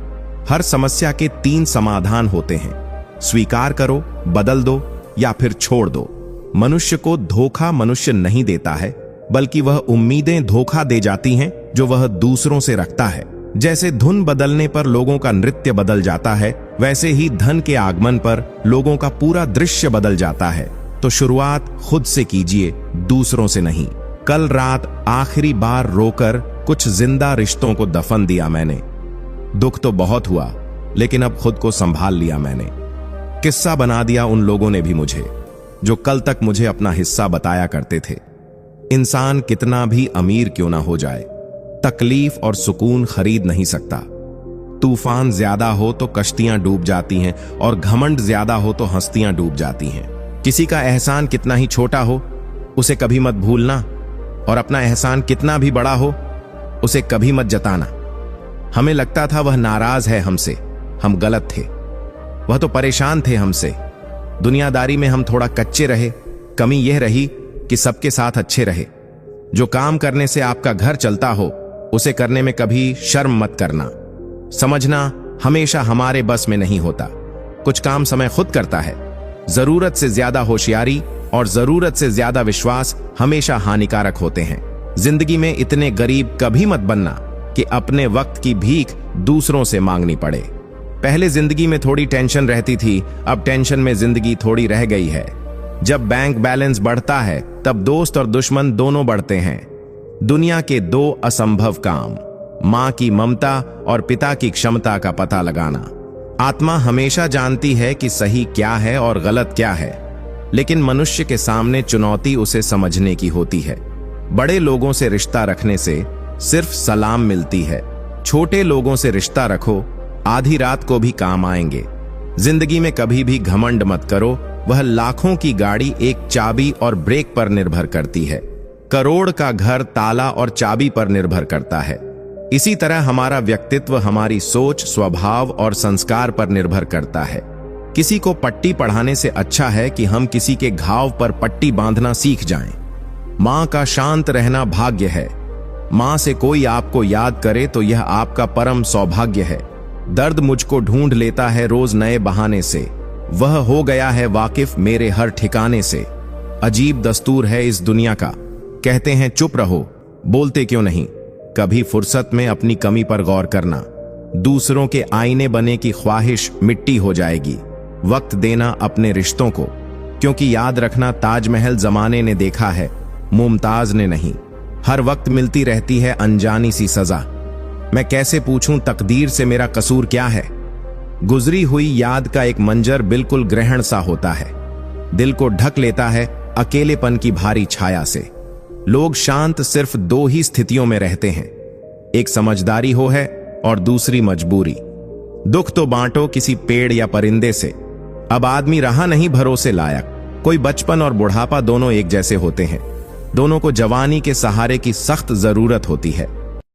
हर समस्या के 3 समाधान होते हैं, स्वीकार करो, बदल दो या फिर छोड़ दो। मनुष्य को धोखा मनुष्य नहीं देता है, बल्कि वह उम्मीदें धोखा दे जाती हैं जो वह दूसरों से रखता है। जैसे धुन बदलने पर लोगों का नृत्य बदल जाता है, वैसे ही धन के आगमन पर लोगों का पूरा दृश्य बदल जाता है। तो शुरुआत खुद से कीजिए, दूसरों से नहीं। कल रात आखिरी बार रोकर कुछ जिंदा रिश्तों को दफन दिया मैंने। दुख तो बहुत हुआ, लेकिन अब खुद को संभाल लिया मैंने। किस्सा बना दिया उन लोगों ने भी मुझे, जो कल तक मुझे अपना हिस्सा बताया करते थे। इंसान कितना भी अमीर क्यों ना हो जाए, तकलीफ और सुकून खरीद नहीं सकता। तूफान ज्यादा हो तो कश्तियां डूब जाती हैं, और घमंड ज्यादा हो तो हस्तियां डूब जाती हैं। किसी का एहसान कितना ही छोटा हो, उसे कभी मत भूलना, और अपना एहसान कितना भी बड़ा हो, उसे कभी मत जताना। हमें लगता था वह नाराज है हमसे, हम गलत थे। वह तो परेशान थे हमसे। दुनियादारी में हम थोड़ा कच्चे रहे। कमी यह रही कि सबके साथ अच्छे रहे। जो काम करने से आपका घर चलता हो, उसे करने में कभी शर्म मत करना। समझना हमेशा हमारे बस में नहीं होता। कुछ काम समय खुद करता है। जरूरत से ज्यादा होशियारी और जरूरत से ज्यादा विश्वास हमेशा हानिकारक होते हैं। जिंदगी में इतने गरीब कभी मत बनना कि अपने वक्त की भीख दूसरों से मांगनी पड़े। पहले जिंदगी में थोड़ी टेंशन रहती थी, अब टेंशन में जिंदगी थोड़ी रह गई है। जब बैंक बैलेंस बढ़ता है, तब दोस्त और दुश्मन दोनों बढ़ते हैं। दुनिया के 2 असंभव काम, मां की ममता और पिता की क्षमता का पता लगाना। आत्मा हमेशा जानती है कि सही क्या है और गलत क्या है, लेकिन मनुष्य के सामने चुनौती उसे समझने की होती है। बड़े लोगों से रिश्ता रखने से सिर्फ सलाम मिलती है। छोटे लोगों से रिश्ता रखो, आधी रात को भी काम आएंगे। जिंदगी में कभी भी घमंड मत करो, वह लाखों की गाड़ी एक चाबी और ब्रेक पर निर्भर करती है। करोड़ का घर ताला और चाबी पर निर्भर करता है। इसी तरह हमारा व्यक्तित्व हमारी सोच, स्वभाव और संस्कार पर निर्भर करता है। किसी को पट्टी पढ़ाने से अच्छा है कि हम किसी के घाव पर पट्टी बांधना सीख जाएं। मां का शांत रहना भाग्य है। मां से कोई आपको याद करे तो यह आपका परम सौभाग्य है। दर्द मुझको ढूंढ लेता है रोज नए बहाने से, वह हो गया है वाकिफ मेरे हर ठिकाने से। अजीब दस्तूर है इस दुनिया का, कहते हैं चुप रहो, बोलते क्यों नहीं। कभी फुर्सत में अपनी कमी पर गौर करना। दूसरों के आईने बने की ख्वाहिश मिट्टी हो जाएगी। वक्त देना अपने रिश्तों को, क्योंकि याद रखना ताजमहल जमाने ने देखा है, मुमताज ने नहीं। हर वक्त मिलती रहती है अनजानी सी सजा। मैं कैसे पूछूं तकदीर से मेरा कसूर क्या है। गुजरी हुई याद का एक मंजर बिल्कुल ग्रहण सा होता है, दिल को ढक लेता है अकेलेपन की भारी छाया से। लोग शांत सिर्फ 2 ही स्थितियों में रहते हैं, एक समझदारी हो है और दूसरी मजबूरी। दुख तो बांटो किसी पेड़ या परिंदे से। अब आदमी रहा नहीं भरोसे लायक। कोई बचपन और बुढ़ापा दोनों एक जैसे होते हैं। दोनों को जवानी के सहारे की सख्त जरूरत होती है।